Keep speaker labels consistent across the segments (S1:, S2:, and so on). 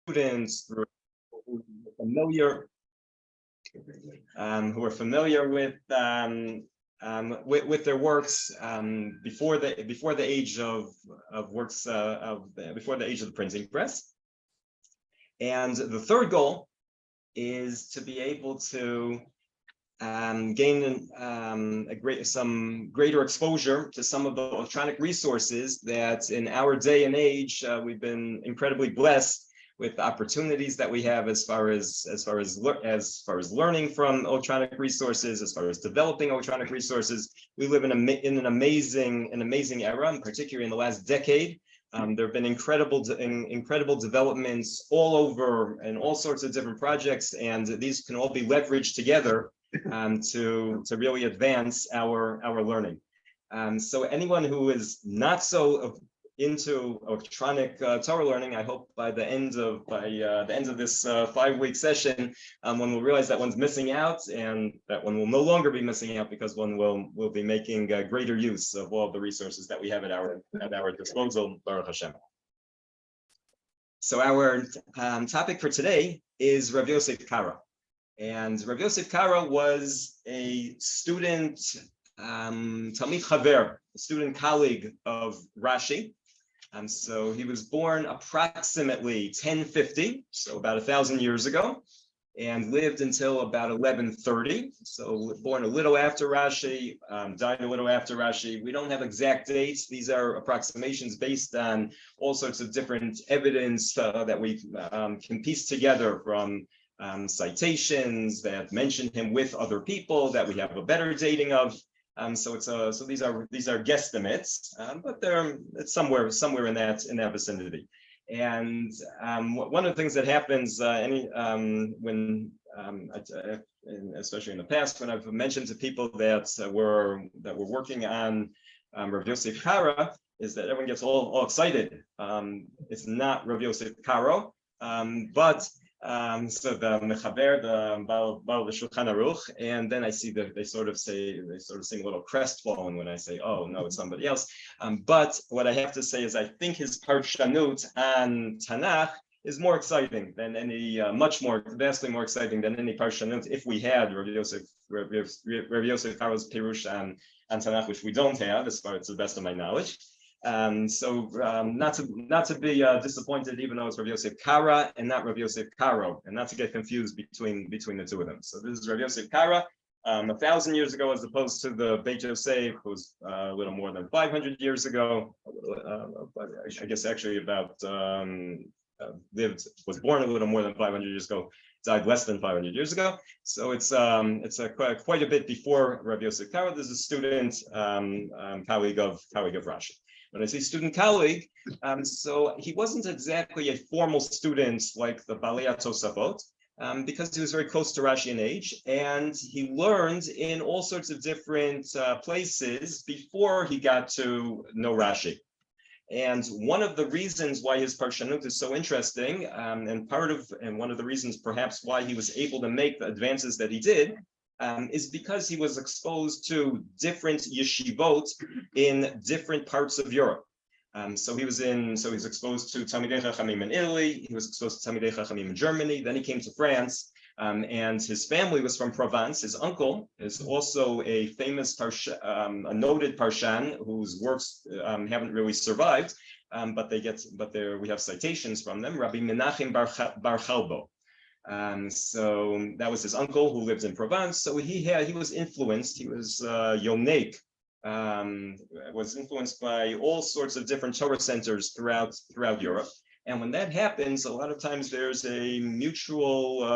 S1: students who are familiar with their works before the age of works before the age of the printing press. And the third goal is to be able to gain some greater exposure to some of the electronic resources that in our day and age we've been incredibly blessed with opportunities that we have as far as learning from electronic resources, as far as developing electronic resources. We live in an amazing era, and particularly in the last decade. There have been incredible developments all over and all sorts of different projects, and these can all be leveraged together to really advance our learning. So anyone who is not so into electronic Torah learning, I hope by the end of this 5-week session, one will realize that one's missing out, and that one will no longer be missing out because one will be making greater use of all the resources that we have at our disposal, Baruch Hashem. So our topic for today is Rav Yosef Karo, and Rav Yosef Karo was a student, Talmid Chaver, a student colleague of Rashi. So he was born approximately 1050, so about 1,000 years ago, and lived until about 1130. So born a little after Rashi, died a little after Rashi. We don't have exact dates. These are approximations based on all sorts of different evidence that we can piece together from citations that mention him with other people that we have a better dating of. So these are guesstimates, but it's somewhere in that vicinity. And one of the things that happens especially in the past, when I've mentioned to people that were working on Rav Yosef Karo, is that everyone gets all excited. It's not Rav Yosef Karo, but so the mechaber, the Baal the Shulchan Aruch, and then I see that they sort of sing a little crestfallen when I say, oh no, it's somebody else. But what I have to say is I think his parshanut on Tanakh is more exciting than any, vastly more exciting than any parshanut if we had Rav Yosef Karo's pirush on Tanakh, which we don't have, as far as to the best of my knowledge. So not to be disappointed, even though it's Rav Yosef Karo and not Rav Yosef Karo, and not to get confused between the two of them. So this is Rav Yosef Karo 1,000 years ago, as opposed to the Beit Yosef, who's a little more than 500 years ago. I guess actually about was born a little more than 500 years ago, died less than 500 years ago. So it's quite a bit before Rav Yosef Karo. There's a student colleague of Rashi. When I say student colleague, so he wasn't exactly a formal student like the Balei Tosafot, because he was very close to Rashi in age, and he learned in all sorts of different places before he got to know Rashi. And one of the reasons why his parshanut is so interesting, and one of the reasons perhaps why he was able to make the advances that he did, is because he was exposed to different yeshivot in different parts of Europe. So he's exposed to Talmidei Chachamim in Italy. He was exposed to Talmidei Chachamim in Germany. Then he came to France, and his family was from Provence. His uncle is also a famous a noted parshan whose works haven't really survived, but we have citations from them. Rabbi Menachem Bar Chalbo. So that was his uncle who lived in Provence. So he was influenced. He was Yonek, was influenced by all sorts of different Torah centers throughout Europe. And when that happens, a lot of times there's a mutual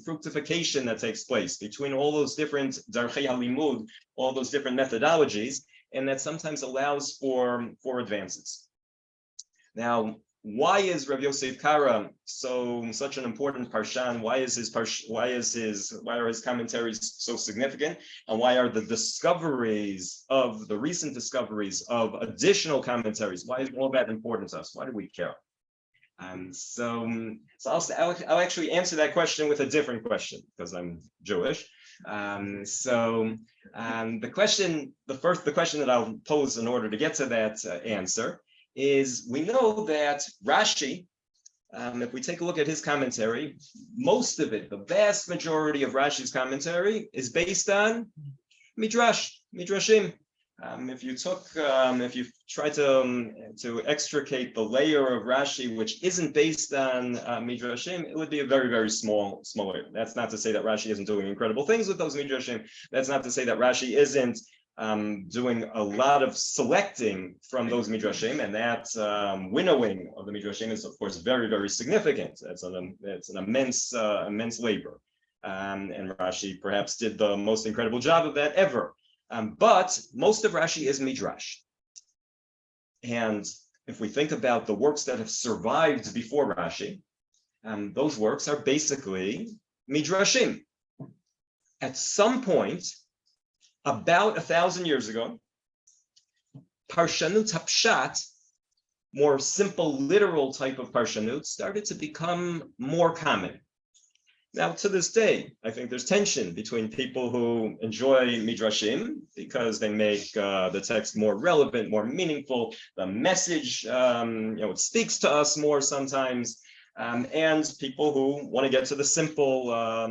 S1: fructification that takes place between all those different darchei halimud, all those different methodologies, and that sometimes allows for advances. Now, why is Rav Yosef Karo such an important parshan? Why are his commentaries so significant? And why are the recent discoveries of additional commentaries? Why is all that important to us? Why do we care? So I'll actually answer that question with a different question because I'm Jewish. The question that I'll pose in order to get to that answer is, we know that Rashi If we take a look at his commentary, most of it, the vast majority of Rashi's commentary is based on midrashim. If you try to extricate the layer of Rashi which isn't based on midrashim, it would be a very, very small layer. That's not to say that Rashi isn't doing incredible things with those midrashim. That's not to say that Rashi isn't doing a lot of selecting from those midrashim, and that winnowing of the midrashim is, of course, very, very significant. It's an immense labor, and Rashi perhaps did the most incredible job of that ever. But most of Rashi is midrash, and if we think about the works that have survived before Rashi, those works are basically midrashim. At some point, about 1,000 years ago, Parshanut Hapshat, more simple, literal type of Parshanut, started to become more common. Now, to this day, I think there's tension between people who enjoy Midrashim because they make the text more relevant, more meaningful, the message, it speaks to us more sometimes, and people who want to get to the simple,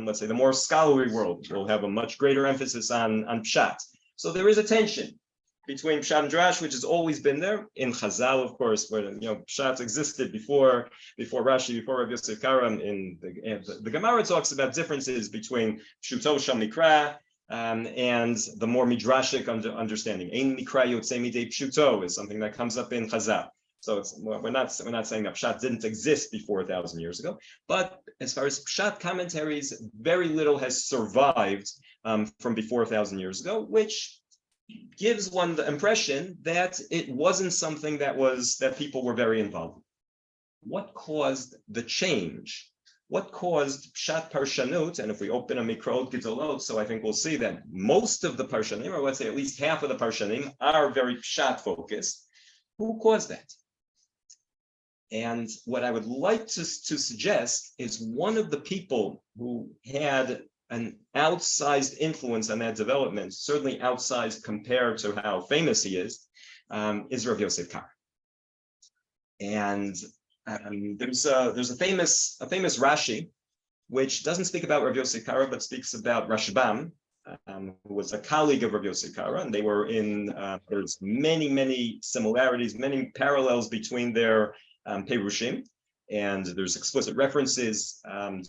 S1: let's say the more scholarly world will have a much greater emphasis on Pshat. So there is a tension between Pshat and Drash, which has always been there. In Chazal, of course, where Pshat existed before Rashi, before Rabbi Yosef Karo. In the Gemara talks about differences between Pshuto Shel Mikra and the more midrashic understanding. Ein Mikra Yotzei Midei Pshuto is something that comes up in Chazal. So we're not saying that Pshat didn't exist before 1,000 years ago, but as far as Pshat commentaries, very little has survived from before 1,000 years ago, which gives one the impression that it wasn't something that people were very involved in. What caused the change? What caused Pshat Parshanut? And if we open a Mikrot Gedolot, so I think we'll see that most of the Parshanim, or let's say at least half of the Parshanim, are very Pshat focused. Who caused that? And what I would like to suggest is one of the people who had an outsized influence on that development, certainly outsized compared to how famous he is Rabbi Yosef Karo. And there's a famous Rashi which doesn't speak about Rabbi Yosef Karo, but speaks about Rashbam, who was a colleague of Rabbi Yosef Karo, and they were there's many similarities, many parallels between their Perushim, and there's explicit references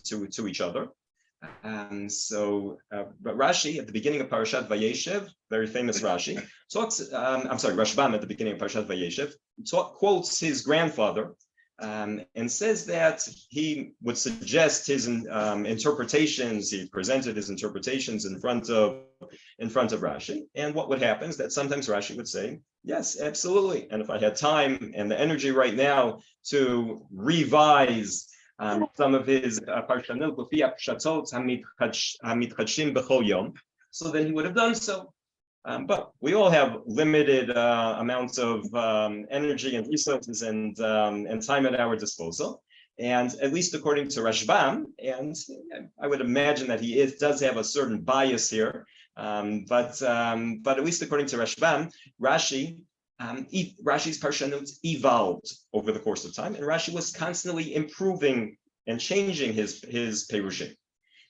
S1: to each other. But Rashi at the beginning of Parashat Vayeshev, very famous Rashi, talks. Rashbam at the beginning of Parashat Vayeshev quotes his grandfather and says that he would suggest his interpretations. He presented his interpretations in front of Rashi, and what would happen is that sometimes Rashi would say, "Yes, absolutely," and if I had time and the energy right now to revise some of his parshanot l'fi pshatot hamitchadshim b'chol yom, so then he would have done so. But we all have limited amounts of energy and resources and time at our disposal. And at least according to Rashbam, and I would imagine that he does have a certain bias here, but at least according to Rashbam, Rashi's parshanut evolved over the course of time, and Rashi was constantly improving and changing his perushim.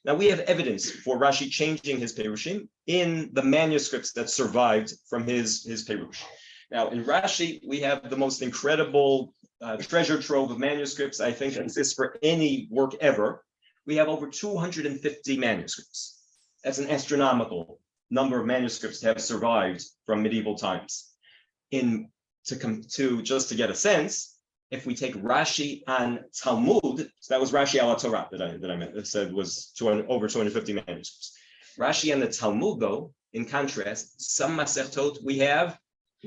S1: Now we have evidence for Rashi changing his perushim in the manuscripts that survived from his perush. Now in Rashi we have the most incredible treasure trove of manuscripts I think that exists for any work ever. We have over 250 manuscripts. That's an astronomical number of manuscripts to have survived from medieval times. Just to get a sense, if we take Rashi on Talmud, so that was Rashi ala Torah that I meant. It said was over 250 manuscripts. Rashi on the Talmud, though, in contrast, some Masechtot we have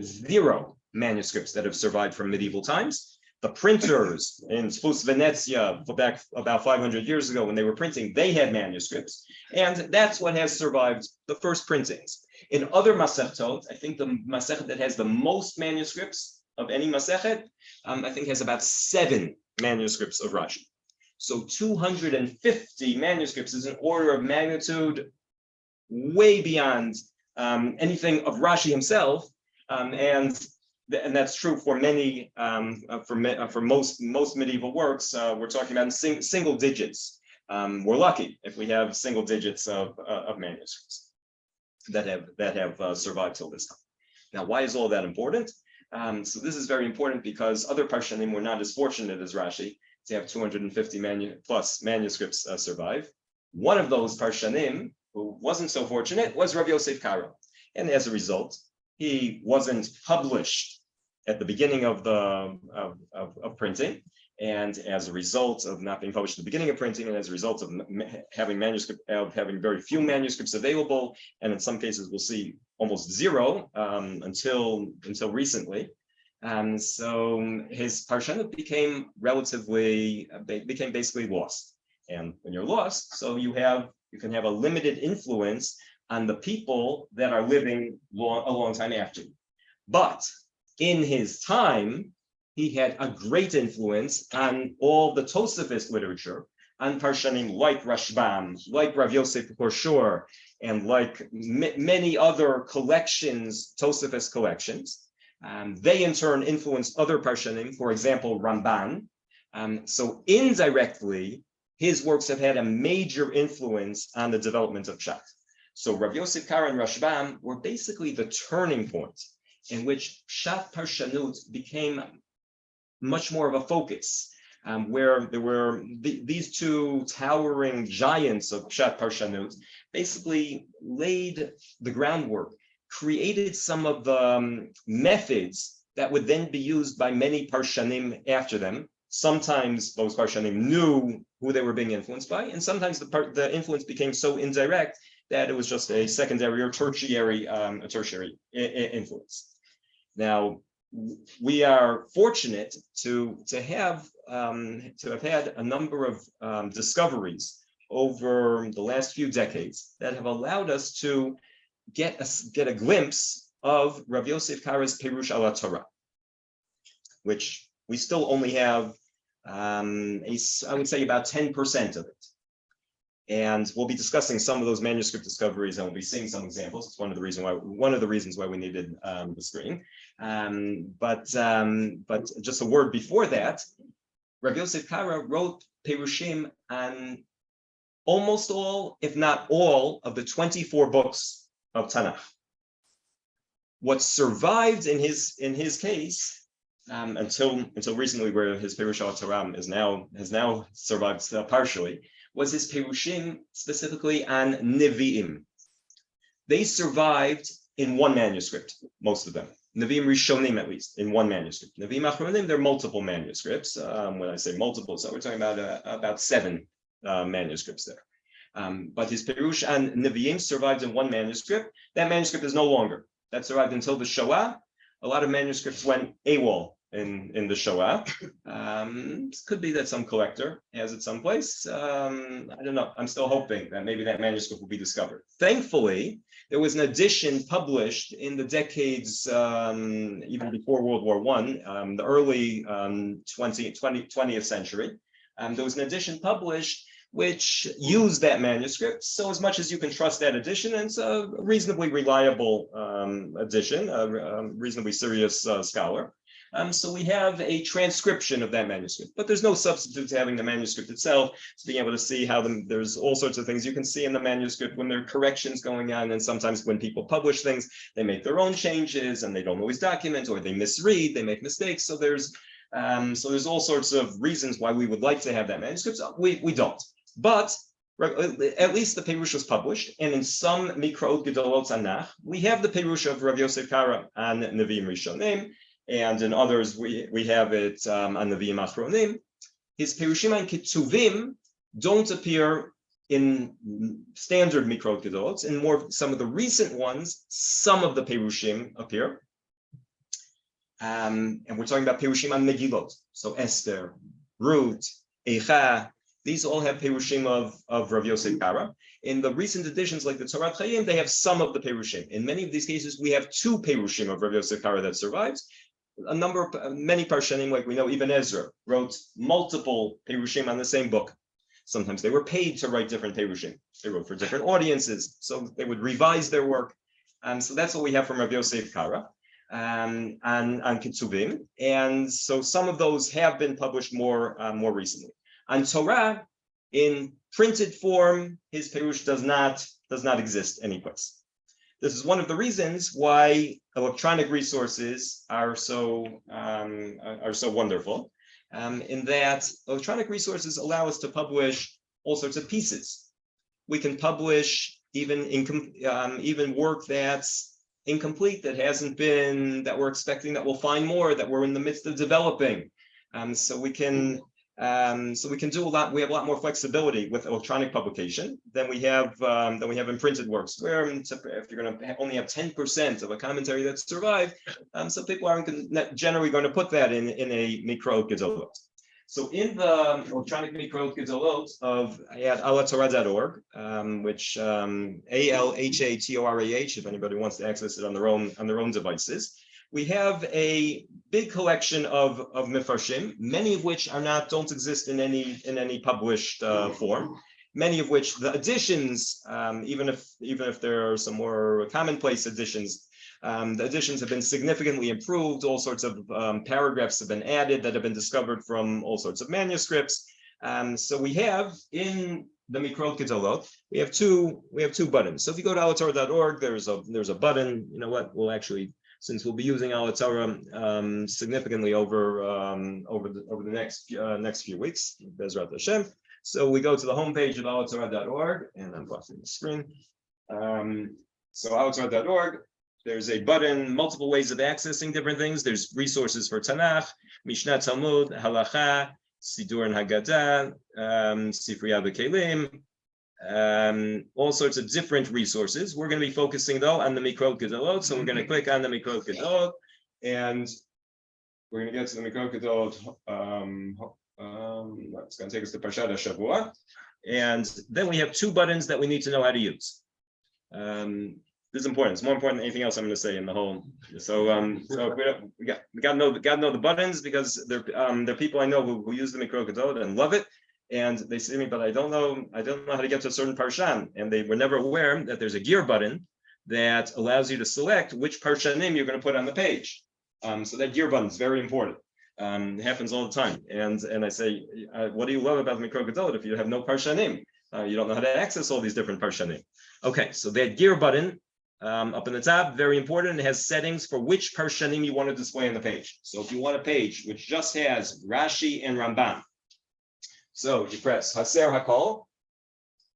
S1: 0 manuscripts that have survived from medieval times. The printers in Spus Venezia back about 500 years ago when they were printing, they had manuscripts, and that's what has survived the first printings. In other Masechtot, I think the Masechet that has the most manuscripts of any Masechet, I think has about 7 manuscripts of Rashi. So 250 manuscripts is an order of magnitude way beyond anything of Rashi himself, and and that's true for many, for most medieval works. We're talking about single digits. We're lucky if we have single digits of manuscripts that have survived till this time. Now, why is all that important? So this is very important because other Parshanim were not as fortunate as Rashi to have 250 plus manuscripts survive. One of those Parshanim who wasn't so fortunate was Rabbi Yosef Karo, and as a result, he wasn't published at the beginning of printing, and as a result of not being published at the beginning of printing, and as a result of having very few manuscripts available, and in some cases we'll see almost zero until recently. So his parshanut became basically lost. And when you're lost, so you can have a limited influence on the people that are living a long time after you. But in his time, he had a great influence on all the Tosafist literature, on Parshanim like Rashbam, like Rav Yosef Korshor, and like many other collections, Tosafist collections. They in turn influenced other Parshanim, for example, Ramban. So indirectly, his works have had a major influence on the development of Pshat. So Rav Yosef Karo and Rashbam were basically the turning point in which Pshat Parshanut became much more of a focus, where there were these two towering giants of Pshat Parshanut basically laid the groundwork, created some of the methods that would then be used by many Parshanim after them. Sometimes those Parshanim knew who they were being influenced by, and sometimes the influence became so indirect that it was just a secondary or tertiary influence. Now, we are fortunate to have had a number of discoveries over the last few decades that have allowed us to get a glimpse of Rav Yosef Karo's Perush ala Torah, which we still only have, I would say, about 10% of it. And we'll be discussing some of those manuscript discoveries, and we'll be seeing some examples. It's one of the reasons why we needed the screen. But just a word before that, Rabbi Yosef Karo wrote Perushim on almost all, if not all, of the 24 books of Tanakh. What survived in his case until recently, where his Perush al Torah has now survived partially, was his Perushim specifically on Nevi'im. They survived in one manuscript, most of them. Nevi'im Rishonim, at least, in one manuscript. Nevi'im Achronim, there are multiple manuscripts. When I say multiple, so we're talking about 7 manuscripts there. But his Perush on Nevi'im survived in one manuscript. That manuscript is no longer. That survived until the Shoah. A lot of manuscripts went AWOL in the Shoah. It could be that some collector has it someplace. I don't know. I'm still hoping that maybe that manuscript will be discovered. Thankfully, there was an edition published in the decades even before World War I, the early 20th century. There was an edition published which used that manuscript. So as much as you can trust that edition, and it's a reasonably reliable edition, a reasonably serious scholar. So we have a transcription of that manuscript, but there's no substitute to having the manuscript itself, to being able to see how there's all sorts of things you can see in the manuscript when there are corrections going on, and sometimes when people publish things, they make their own changes and they don't always document, or they misread, they make mistakes. So there's all sorts of reasons why we would like to have that manuscript. So we don't, but at least the Perush was published, and in some Mikraot Gedolot Tanakh, we have the Perush of Rav Yosef Karo on Nevi'im Rishonim, and in others we have it on Nevi'im Achronim. His Perushim on Ketuvim don't appear in standard Mikraot Gedolot. In some of the recent ones, some of the Perushim appear. And we're talking about Perushim on Megillot. So Esther, Ruth, Eicha, these all have Perushim of Rav Yosef Karo. In the recent editions, like the Torah Chaim, they have some of the Perushim. In many of these cases, we have 2 Perushim of Rav Yosef Karo that survives. Many Parshanim, like we know, even Ezra wrote multiple Perushim on the same book. Sometimes they were paid to write different Perushim. They wrote for different audiences, so they would revise their work. So that's what we have from Rav Yosef Karo. on Ketuvim, and so some of those have been published more recently. On Torah, in printed form, his Perush does not exist anyplace. This is one of the reasons why electronic resources are so wonderful, in that electronic resources allow us to publish all sorts of pieces. We can publish even work that's incomplete, that hasn't been, that we're expecting that we'll find more, that we're in the midst of developing. So we can do a lot. We have a lot more flexibility with electronic publication than we have in printed works, where if you're going to only have 10% of a commentary that survived, some people aren't generally going to put that in a Mikrot Gedolot. So in the electronic Mikrot Gedolot at alatorah.org, which ALHATORAH, if anybody wants to access it on their own devices, we have a big collection of mifarshim, many of which don't exist in any published form. Many of which the additions, even if there are some more commonplace additions, the additions have been significantly improved. All sorts of paragraphs have been added that have been discovered from all sorts of manuscripts. So we have in the Mikrot Gedolot, we have two buttons. So if you go to alatorah.org, there's a button. You know what? We'll actually, since we'll be using alatorah significantly over the next few weeks, Bezrat Hashem. So we go to the homepage of alatorah.org, and I'm blocking the screen. So alatorah.org, there's a button, multiple ways of accessing different things. There's resources for Tanakh, Mishnah, Talmud, Halacha, Sidur and Haggadah, Sifriya B'Kelim, all sorts of different resources. We're going to be focusing though on the Mikrot Gedolot, so we're going to click on the Mikrot Gedolot, and we're going to get to the Mikrot Gedolot. It's going to take us to Parshat HaShavua, and then we have two buttons that we need to know how to use. This is important. It's more important than anything else I'm going to say in the whole. So we got to know the buttons, because they're people I know who use the Mikrot Gedolot and love it. And they say to me, but I don't know how to get to a certain parshan. And they were never aware that there's a gear button that allows you to select which parshanim you're going to put on the page. So that gear button is very important. It happens all the time. And I say, what do you love about the Mikrot Gedolot if you have no parshanim? You don't know how to access all these different parshanim. Okay, so that gear button up in the top, very important. It has settings for which parshanim you want to display on the page. So if you want a page which just has Rashi and Rambam, so you press Haser Hakol,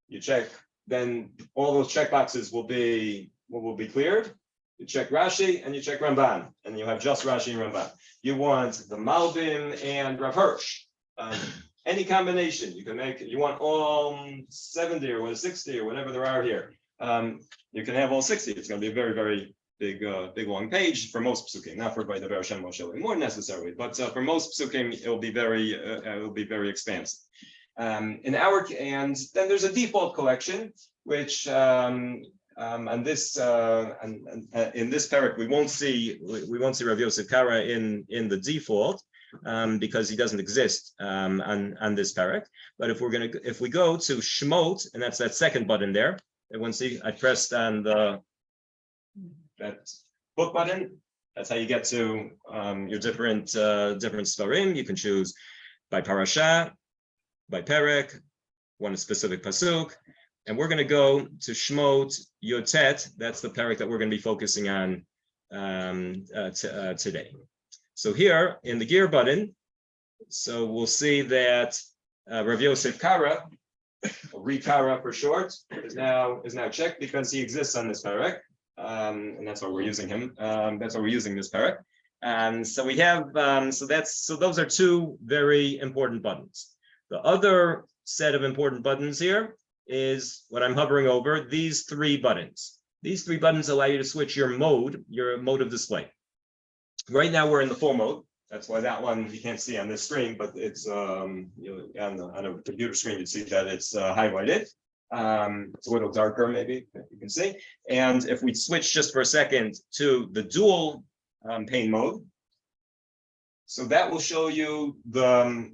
S1: you check, then all those checkboxes will be cleared. You check Rashi and you check Ramban, and you have just Rashi and Ramban. You want the Malbim and Rav Hirsch. Any combination you can make. You want all 70 or 60 or whatever there are here. You can have all 60. It's going to be a very, very big long page for most psukim, not for by the Bereshit Moshe more necessarily, but for most psukim it will be very expansive. And then there's a default collection, which in this parak we won't see Rav Yosef Kara in the default, because he doesn't exist on this parak. But if we go to Shemot, and that's that second button there, everyone see I pressed on that book button. That's how you get to your different svarim. You can choose by parasha, by perek, one specific pasuk, and we're going to go to Shemot Yotet. That's the perek that we're going to be focusing on today. So here in the gear button, so we'll see that Rav Yosef Kara, Kara for short, is now checked because he exists on this perek. And that's why we're using him. That's why we're using this parak. And so we have, so those are two very important buttons. The other set of important buttons here is what I'm hovering over, these three buttons. These three buttons allow you to switch your mode of display. Right now we're in the full mode. That's why that one you can't see on this screen, but it's on a computer screen you'd see that it's highlighted. It's a little darker, maybe you can see. And if we switch just for a second to the dual pane mode, so that will show you the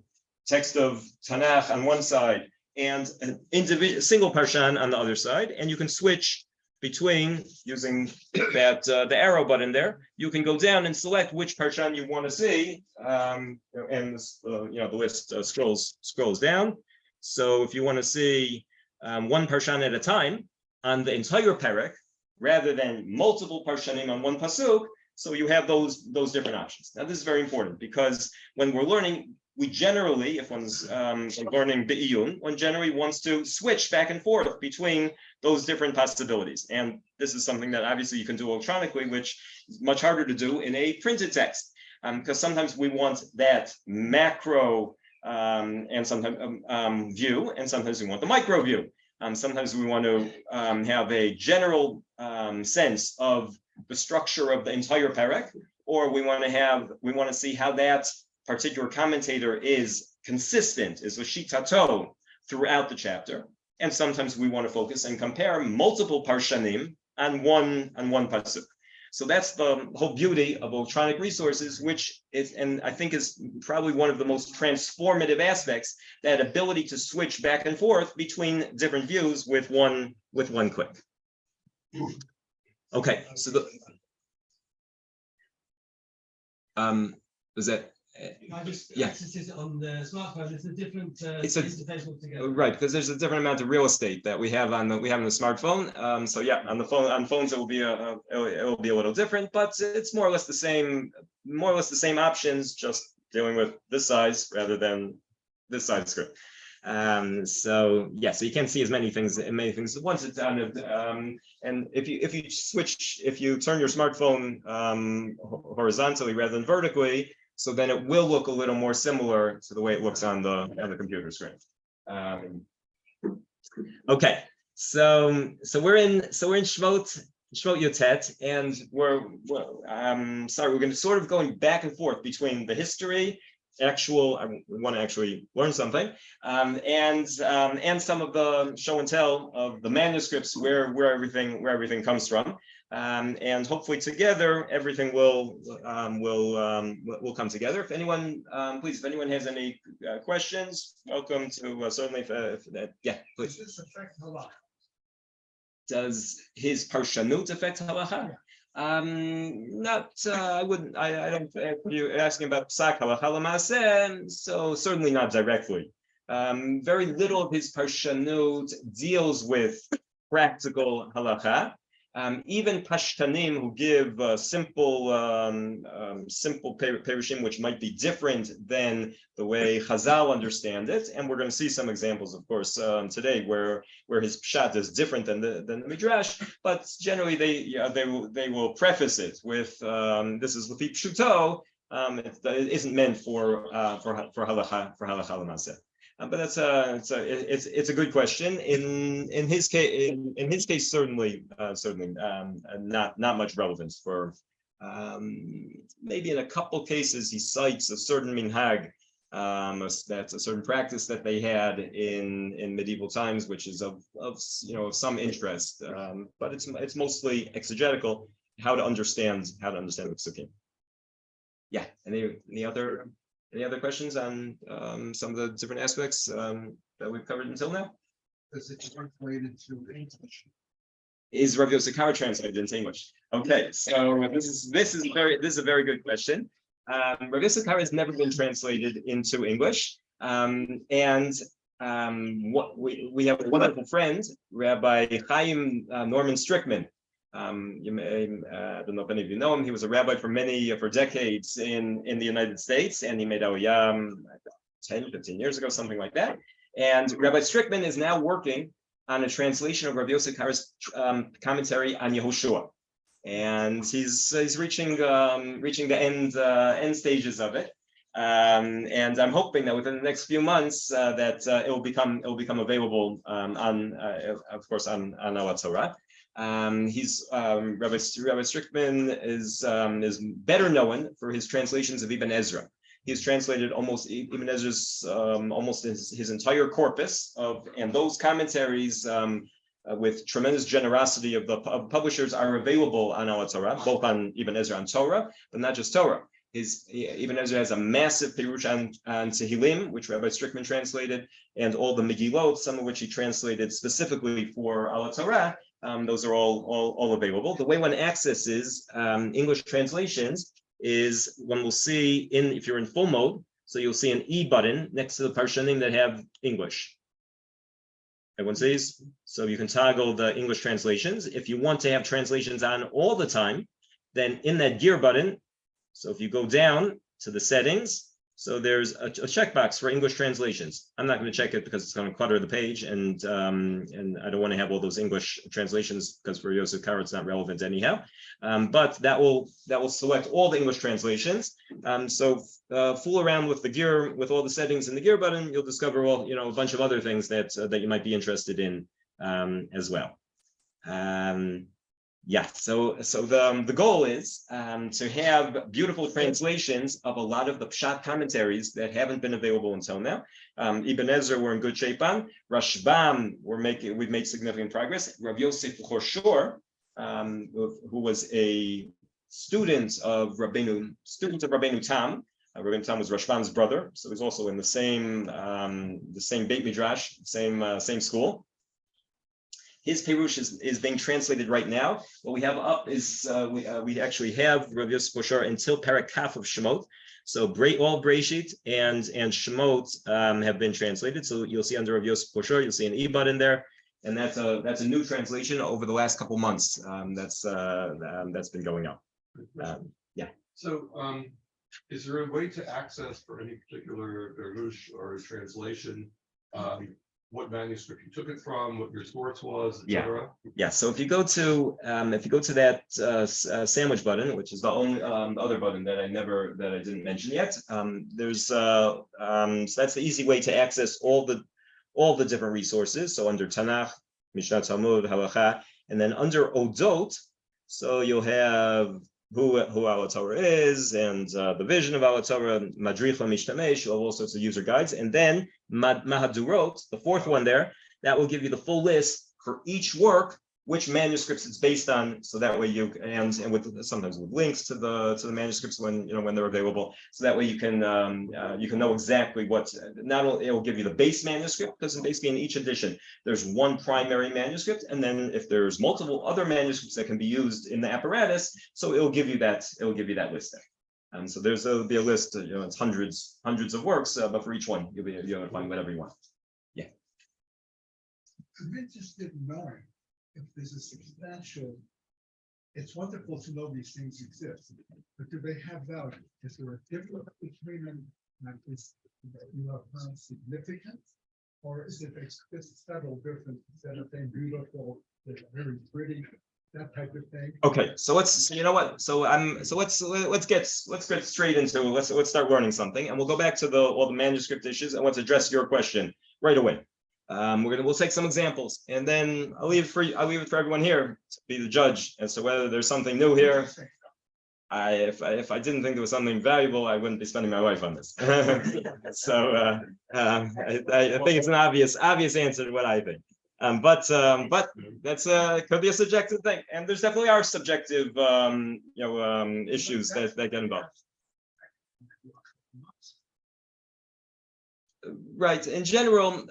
S1: text of Tanakh on one side and an individual single parshan on the other side, and you can switch between using that the arrow button there. You can go down and select which parshan you want to see, and the list scrolls down. So if you want to see one parshan at a time on the entire perek, rather than multiple parshanim on one pasuk, so you have those different options. Now this is very important because when we're learning, we generally, if one's learning be'iyun, one generally wants to switch back and forth between those different possibilities. And this is something that obviously you can do electronically, which is much harder to do in a printed text, because sometimes we want that macro and sometimes view, and sometimes we want the micro view. Sometimes we want to have a general sense of the structure of the entire perek, or we want to see how that particular commentator is consistent, is lashitato throughout the chapter. And sometimes we want to focus and compare multiple parshanim on one pasuk. So that's the whole beauty of electronic resources, which is, and I think is probably one of the most transformative aspects, that ability to switch back and forth between different views with one click. Okay, so is that?
S2: I just
S1: yeah.
S2: access it on the smartphone. It's a different interface altogether.
S1: Right, because there's a different amount of real estate that we have on the smartphone. So yeah, on phones it will be a little different, but it's more or less the same options, just dealing with this size rather than this size screen. So yeah, so you can't see as many things once it's on it. And if you turn your smartphone horizontally rather than vertically, so then it will look a little more similar to the way it looks on the computer screen. Okay, so we're in Shmot Yotet, and we're going to sort of going back and forth between the history, we want to actually learn something, and some of the show and tell of the manuscripts where everything comes from. And hopefully together everything will come together. If anyone has any questions, welcome to certainly. If that, yeah, please.
S2: Does this affect halacha?
S1: Does his parshanut affect halacha? Not. I wouldn't. I don't. You're asking about psak halacha l'maaseh, so certainly not directly. Very little of his parshanut deals with practical halacha. Even pashtanim who give simple perushim, which might be different than the way Chazal understand it, and we're going to see some examples, of course, today where his pshat is different than the midrash. But generally, they will preface it with this is lefi pshuto. It isn't meant for halacha l'maaseh. But it's a good question. In his case, certainly not much relevance for. Maybe in a couple cases he cites a certain minhag, that's a certain practice that they had in medieval times, which is of some interest. But it's mostly exegetical, how to understand the psukim. Yeah. Any other questions on some of the different aspects that we've covered until now?
S2: Is it translated to English?
S1: Is Rabbi Yosef translated into English? Okay, so this is a very good question. Rabbi Yosef has never been translated into English, and what we have a wonderful friend, Rabbi Chaim Norman Strickman. You may, I don't know if any of you know him. He was a rabbi for decades in the United States, and he made Aliyah 10-15 years ago, something like that. And Rabbi Strickman is now working on a translation of Rabbi Yosef Kar's commentary on Yehoshua, and he's reaching the end stages of it. And I'm hoping that within the next few months that it will become available of course on Al Torah. Rabbi Strickman is better known for his translations of Ibn Ezra. He's translated Ibn Ezra's almost his entire corpus and those commentaries with tremendous generosity of the publishers are available on Al Torah, both on Ibn Ezra and Torah, but not just Torah. Ibn Ezra has a massive pirush on Tehillim, which Rabbi Strickman translated, and all the Megillot, some of which he translated specifically for Al Torah. Those are all available. The way one accesses English translations is one will see if you're in full mode, so you'll see an E button next to the parshanim that have English. Everyone sees? So you can toggle the English translations. If you want to have translations on all the time, then in that gear button, so if you go down to the settings, so there's a checkbox for English translations. I'm not going to check it because it's going to clutter the page, and I don't want to have all those English translations because for Yosef Karo it's not relevant anyhow. But that will select all the English translations. So fool around with the gear, with all the settings in the gear button, you'll discover a bunch of other things that you might be interested in as well. So the goal is to have beautiful translations of a lot of the Pshat commentaries that haven't been available until now. Ibn Ezra we're in good shape on. Rashbam we've made significant progress. Rav Yosef Choshor, who was a student of Rabbeinu Tam. Rabbeinu Tam was Rashbam's brother, so he's also in the same Beit Midrash, same school. His Perush is being translated right now. What we have up is we actually have Rav Yosef Choshor until Parak Kaf of Shemot. So all Breshit and Shemot have been translated. So you'll see under Rav Yosef Choshor, you'll see an E button there, and that's a new translation over the last couple months. That's been going on.
S3: So is there a way to access for any particular Perush or translation? What manuscript you took it from, what your source was, etc.
S1: Yeah. So if you go to that sandwich button, which is the only other button that I didn't mention yet, there's so that's the easy way to access all the different resources. So under Tanakh, Mishnah, Talmud, Halacha, and then under Odot, so you'll have who our Torah is, and the vision of our Torah, Madricha Mishtamesh, all sorts of user guides, and then Mahadurot, the fourth one there, that will give you the full list for each work, which manuscripts it's based on, so that way you and with sometimes with links to the manuscripts when they're available, so that way you can know exactly what. Not only it will give you the base manuscript, because basically in each edition there's one primary manuscript, and then if there's multiple other manuscripts that can be used in the apparatus, so it'll give you that list there. So there'll be a list. It's hundreds of works, but for each one you'll be able to find whatever you want. Yeah.
S4: I'm interested in knowing if there's a substantial, it's wonderful to know these things exist, but do they have value? Is there a difference between them? And is you have found significant, or is it just subtle difference instead of being beautiful, they're very pretty, that type of thing?
S1: Okay, so let's get straight into let's start learning something, and we'll go back to all the manuscript issues, and let's address your question right away. We'll take some examples, and then I'll leave it for everyone here to be the judge as to whether there's something new here. If I didn't think there was something valuable, I wouldn't be spending my life on this. So I think it's an obvious answer to what I think. But that's could be a subjective thing, and there's definitely are subjective issues that get involved. Right. In general,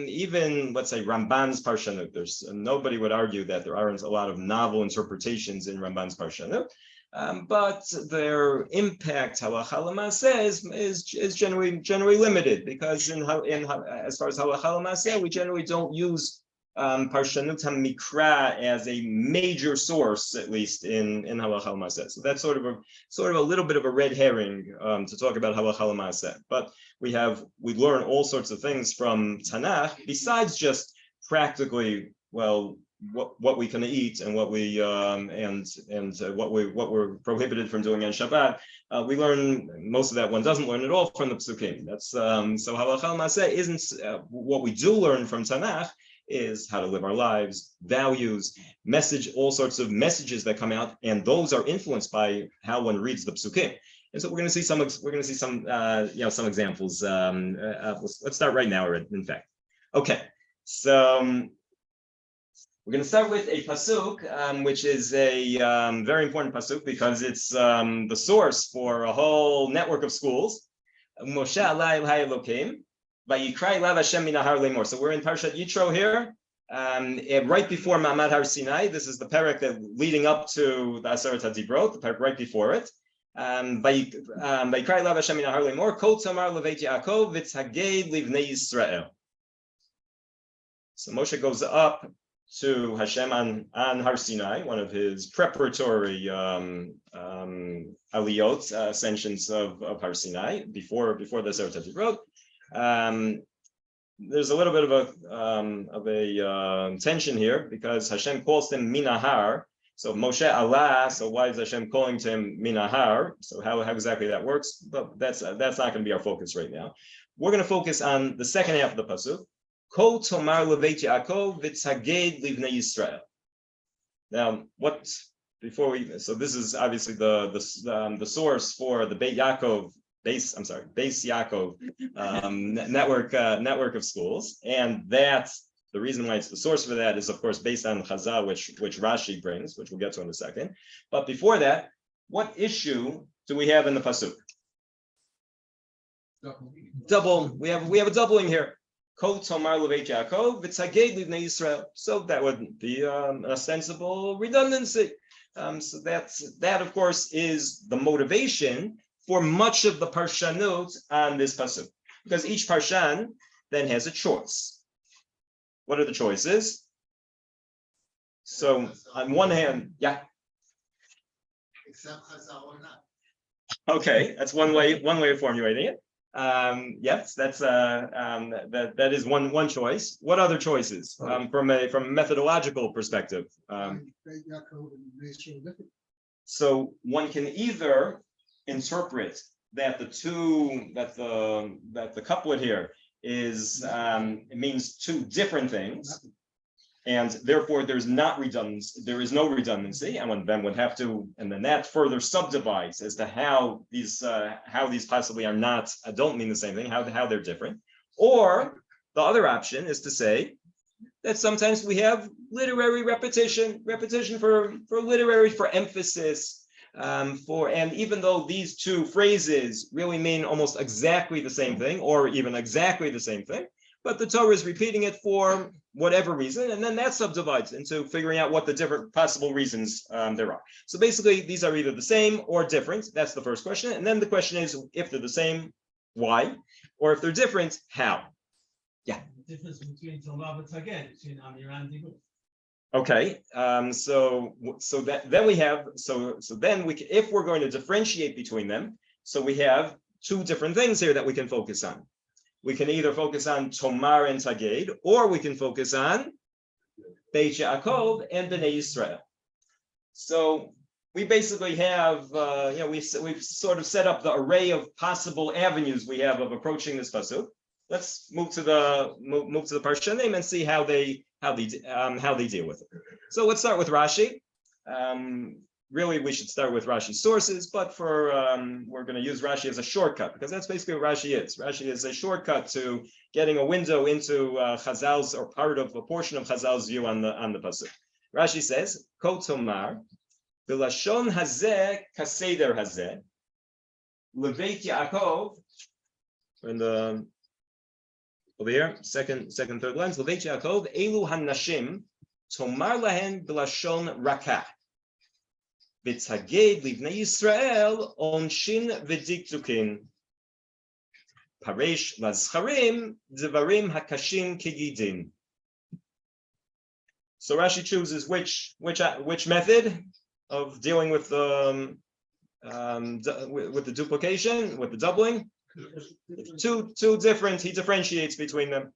S1: even let's say Ramban's Parshanut, there's nobody would argue that there aren't a lot of novel interpretations in Ramban's Parshanut, but their impact halacha l'maaseh is generally limited, because as far as halacha l'maaseh, we generally don't use Parshanut HaMikra as a major source, at least in halacha l'maaseh. So that's sort of a little bit of a red herring to talk about halacha l'maaseh. But we learn all sorts of things from Tanakh besides just practically, well, what we can eat and what we what we're prohibited from doing on Shabbat. We learn most of that. One doesn't learn it all from the Psukim. That's so halacha l'maaseh isn't what we do learn from Tanakh is how to live our lives, values, all sorts of messages that come out, and those are influenced by how one reads the Psukim. And so we're going to see some examples. Let's start right now. In fact, okay. So we're going to start with a pasuk, which is a very important pasuk because it's the source for a whole network of schools. Moshe alai Elokim. So we're in Parshat Yitro here, and right before Ma'amad Har Sinai. This is the parak that leading up to the Aseret HaDibrot, the parak right before it. Vayikra elav Hashem min hahar lemor, kol tamar leveit Yaakov v'tzhaged livnei Yisrael. So Moshe goes up to Hashem on Har Sinai, one of his preparatory aliyot, ascensions of Har Sinai, before the Aseret HaDibrot. There's a little bit of a tension here because Hashem calls him Minahar. So Moshe Allah. So why is Hashem calling to him Minahar? So how exactly that works? But that's not going to be our focus right now. We're going to focus on the second half of the pasuk. Kol tomar leveit Yaakov v'tzhaged livnei Yisrael. Now, so this is obviously the source for the Beit Beis Yaakov network of schools, and that's the reason why it's the source for that is of course based on Chazal, which Rashi brings, which we'll get to in a second. But before that, what issue do we have in the pasuk? Double. We have a doubling here. Kol tomar leveit Yaakov v'tzhaged livnei Yisrael. So that would be a sensible redundancy. So that of course is the motivation for much of the parshanut on this pasuk, because each parshan then has a choice. What are the choices? So on one hand, yeah. Okay, that's one way of formulating it. Yes, that's that is one choice. What other choices from a methodological perspective? So one can either interpret that the couplet here is it means two different things, and therefore there is no redundancy, and one then would have to, and then that further subdivides as to how these possibly are not don't mean the same thing, how they're different. Or the other option is to say that sometimes we have literary repetition for emphasis. And even though these two phrases really mean almost exactly the same thing, or even exactly the same thing, but the Torah is repeating it for whatever reason, and then that subdivides into figuring out what the different possible reasons there are. So basically, these are either the same or different. That's the first question. And then the question is, if they're the same, why? Or if they're different, how? Yeah.
S2: The difference between Torah and Tzhaged, between Amir and Dibur.
S1: Okay, so then we have if we're going to differentiate between them, so we have two different things here that we can focus on. We can either focus on Tomar and Tzhaged, or we can focus on Beit Yaakov and Bnei Yisrael. So we basically have we've sort of set up the array of possible avenues we have of approaching this pasuk. Let's move to the parshanim and see how they deal with it. So let's start with Rashi. Really, we should start with Rashi's sources, but we're going to use Rashi as a shortcut, because that's basically what Rashi is. Rashi is a shortcut to getting a window into Chazal's, or part of a portion of Chazal's view on the pasuk. Rashi says, Kol tomar b'lashon hazeh kaseder hazeh leveit Yaakov, in the over here, second, third lines. Leveit Yaakov elu hanashim tomar lahen b'lashon rakah v'tzhaged livnei Yisrael onshin v'diktukin paresh lazcharim devarim hakashim kegidin. So Rashi chooses which method of dealing with the duplication, with the doubling. Two different, he differentiates between them.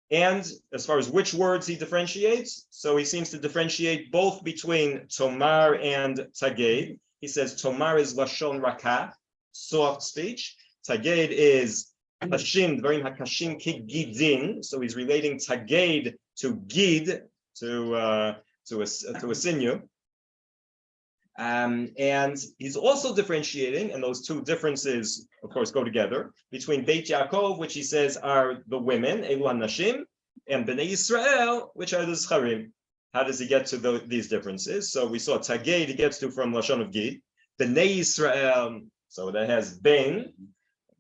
S1: And as far as which words he differentiates, so he seems to differentiate both between Tomar and Tzhaged. He says Tomar is Lashon Rakah, soft speech. Tzhaged is Hashim, Dvarim HaKashim Kigidin. So he's relating Tzhaged to Gid, to a sinew. And he's also differentiating, and those two differences, of course, go together, between Beit Yaakov, which he says are the women, Elu Nashim, and Bnei Yisrael, which are the Zcharim. How does he get to these differences? So we saw Tzhaged, he gets to from Lashon of Gid. Bnei Yisrael, so that has Ben.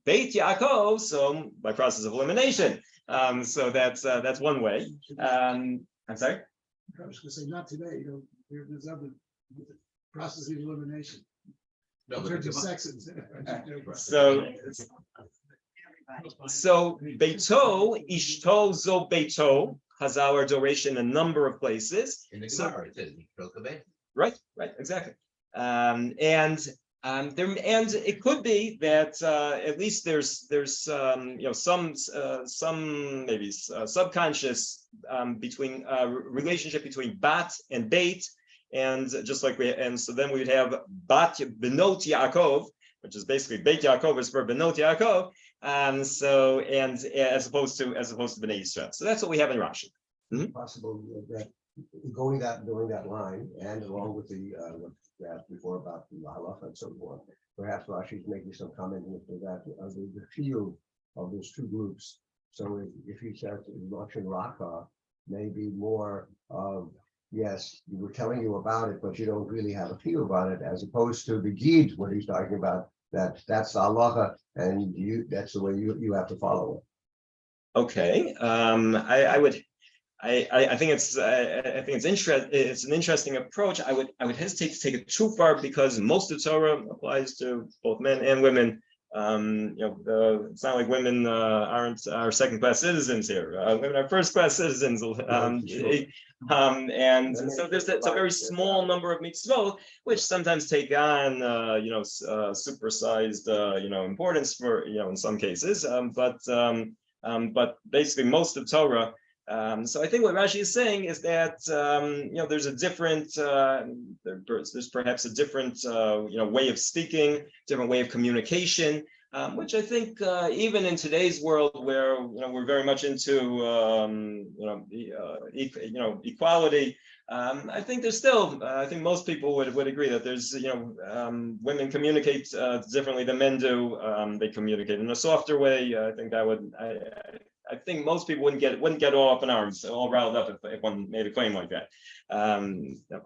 S1: Beit Yaakov, so by process of elimination, So that's one way. I'm sorry.
S4: I was gonna say, not today, there's other processes of elimination.
S3: No,
S4: In
S3: but
S4: terms of
S3: it's-
S4: sexes.
S1: So Beito, Ishto, Zo Beito, Chazal are Dorish in a number of places.
S5: In the
S1: So-
S5: Gemara, it says,
S1: Right, exactly. And it could be that at least there's some maybe subconscious between relationship between bat and bait, and just like so then we would have bat benot Yaakov, which is basically Beit Yaakov is for benot Yaakov, so and as opposed to Bnei Yisrael. So that's what we have in Rashi.
S6: Possible that during that line, and along with the what you asked before about the halacha and so forth, perhaps Rashi is making some comment with that the field of those two groups. So if he says Lashon Raka may be more of yes, we were telling you about it, but you don't really have a feel about it, as opposed to the Gid, what he's talking about, that's the halacha, and that's the way you have to follow it.
S1: Okay, I think it's it's an interesting approach. I would hesitate to take it too far because most of Torah applies to both men and women. It's not like women aren't our second-class citizens here. Women are first-class citizens. And so there's a very small number of mitzvot which sometimes take on supersized importance for in some cases. But basically most of Torah. So I think what Rashi is saying is that there's a different there's perhaps a different way of speaking, different way of communication, which I think even in today's world where we're very much into equality, I think there's still I think most people would agree that there's women communicate differently than men do. They communicate in a softer way. I think that would I think most people wouldn't get all up in arms, all riled up if one made a claim like that.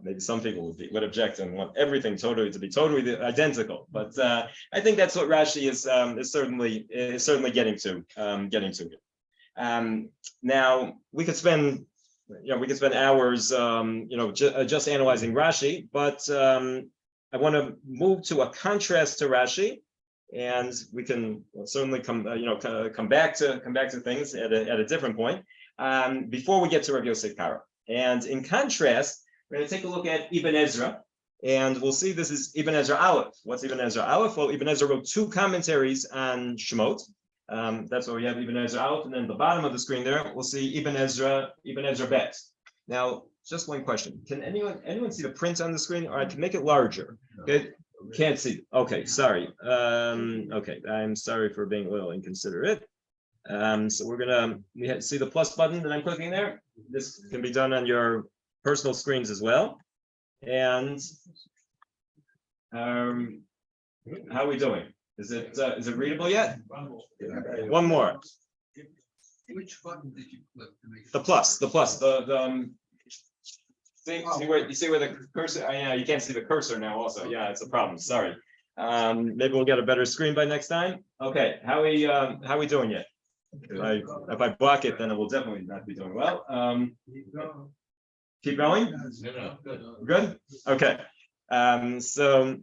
S1: Maybe some people would object and want everything to be totally identical. But I think that's what Rashi is certainly getting to. Now we could spend hours just analyzing Rashi, but I want to move to a contrast to Rashi. And we can certainly come back to things at a different point before we get to Rabbi Yosef Karo. And in contrast, we're going to take a look at Ibn Ezra, and we'll see this is Ibn Ezra Aleph. What's Ibn Ezra Aleph? Well, Ibn Ezra wrote 2 commentaries on Shemot. That's why we have Ibn Ezra Aleph, and then at the bottom of the screen there, we'll see Ibn Ezra Bet. Now, just one question: can anyone see the print on the screen, or I can make it larger? Okay. Can't see. Okay, sorry. Okay, I'm sorry for being a little inconsiderate. So we see the plus button that I'm clicking there. This can be done on your personal screens as well. And how are we doing? Is it readable yet? One more.
S3: Which button did you click to make?
S1: The plus. You see where the cursor? Yeah, you can't see the cursor now. Also, yeah, it's a problem. Sorry. Maybe we'll get a better screen by next time. Okay, how are we doing yet? If I block it, then it will definitely not be doing well. Keep going.
S5: No, good.
S1: Good. Okay. So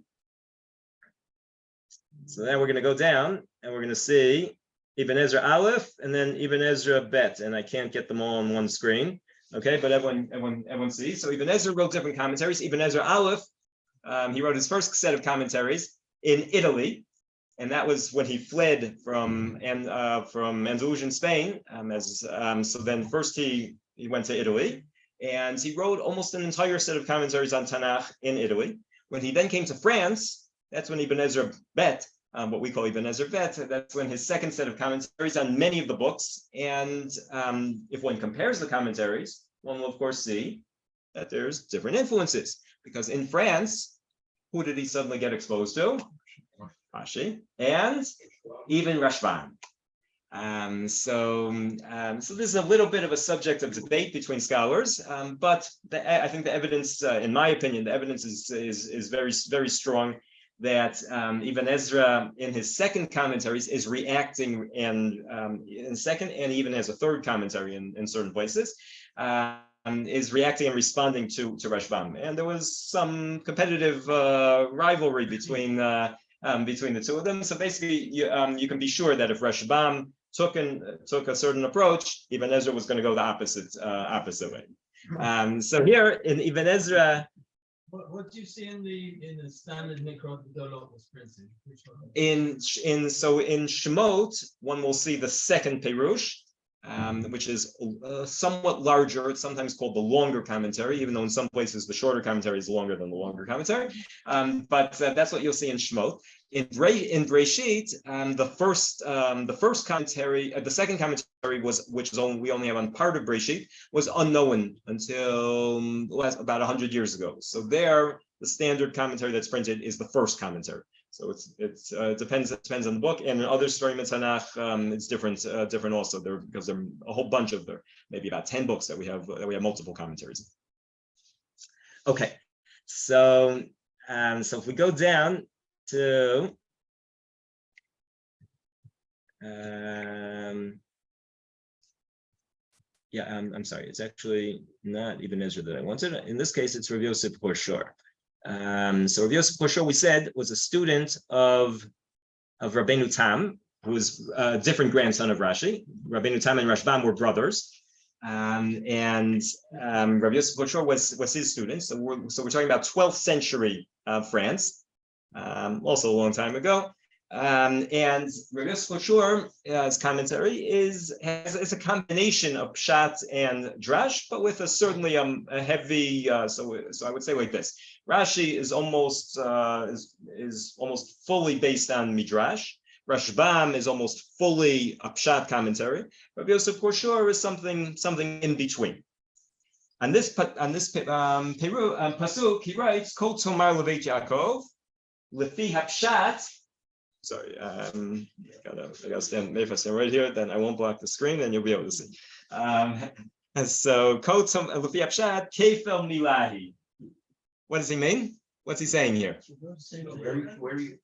S1: then we're going to go down and we're going to see Ibn Ezra Aleph and then Ibn Ezra Bet, and I can't get them all on one screen. Okay, but everyone sees. So Ibn Ezra wrote different commentaries. Ibn Ezra Aleph, he wrote his first set of commentaries in Italy, and that was when he fled from Andalusian Spain. So then first he went to Italy, and he wrote almost an entire set of commentaries on Tanakh in Italy. When he then came to France, that's when Ibn Ezra Bet, what we call Ibn Ezra Bet, that's when his second set of commentaries on many of the books. And if one compares the commentaries, one will of course see that there's different influences. Because in France, who did he suddenly get exposed to? Rashi, and even Rashban. So this is a little bit of a subject of debate between scholars, but I think the evidence, in my opinion, the evidence is very, very strong that Ibn Ezra in his second commentaries is reacting and in second and even as a third commentary in certain places. Is reacting and responding to Rashbam, and there was some competitive rivalry between the two of them. So basically, you can be sure that if Rashbam took a certain approach, Ibn Ezra was going to go the opposite way. So here in Ibn Ezra,
S2: what do you see in the standard Mikra Dolopus printing?
S1: in Shemot, one will see the second Perush. Which is somewhat larger. It's sometimes called the longer commentary, even though in some places the shorter commentary is longer than the longer commentary. But that's what you'll see in Shemot. In Breshit, the first commentary, the second commentary we only have on part of Breshit, was unknown until about 100 years ago. So there, the standard commentary that's printed is the first commentary. So it depends on the book, and in other Storim and Tanakh, it's different also. Because there are a whole bunch of maybe about 10 books that we have multiple commentaries. Okay, so if we go down to I'm sorry, it's actually not Ibn Ezra that I wanted. In this case, it's Rav Yosef Horshor. So Rav Yosef Horshor, we said, was a student of Rabbeinu Tam, who was a different grandson of Rashi. Rabbeinu Tam and Rashbam were brothers, and Rav Yosef Horshor was his student. So we're talking about 12th century France, also a long time ago. And Rav Yosef Horshor's commentary is a combination of pshat and drash, but with certainly a heavy. So I would say like this: Rashi is almost fully based on midrash. Rashbam is almost fully a pshat commentary. Rav Yosef Horshor is something in between. On this pasuk, he writes, "Kol tomar leveit Yaakov lefi hapshat." Sorry, I gotta stand. Maybe if I stand right here, then I won't block the screen, and you'll be able to see. And so, kotzom lefi hapshat kefel milahi. What does he mean? What's he saying here?
S6: Where you?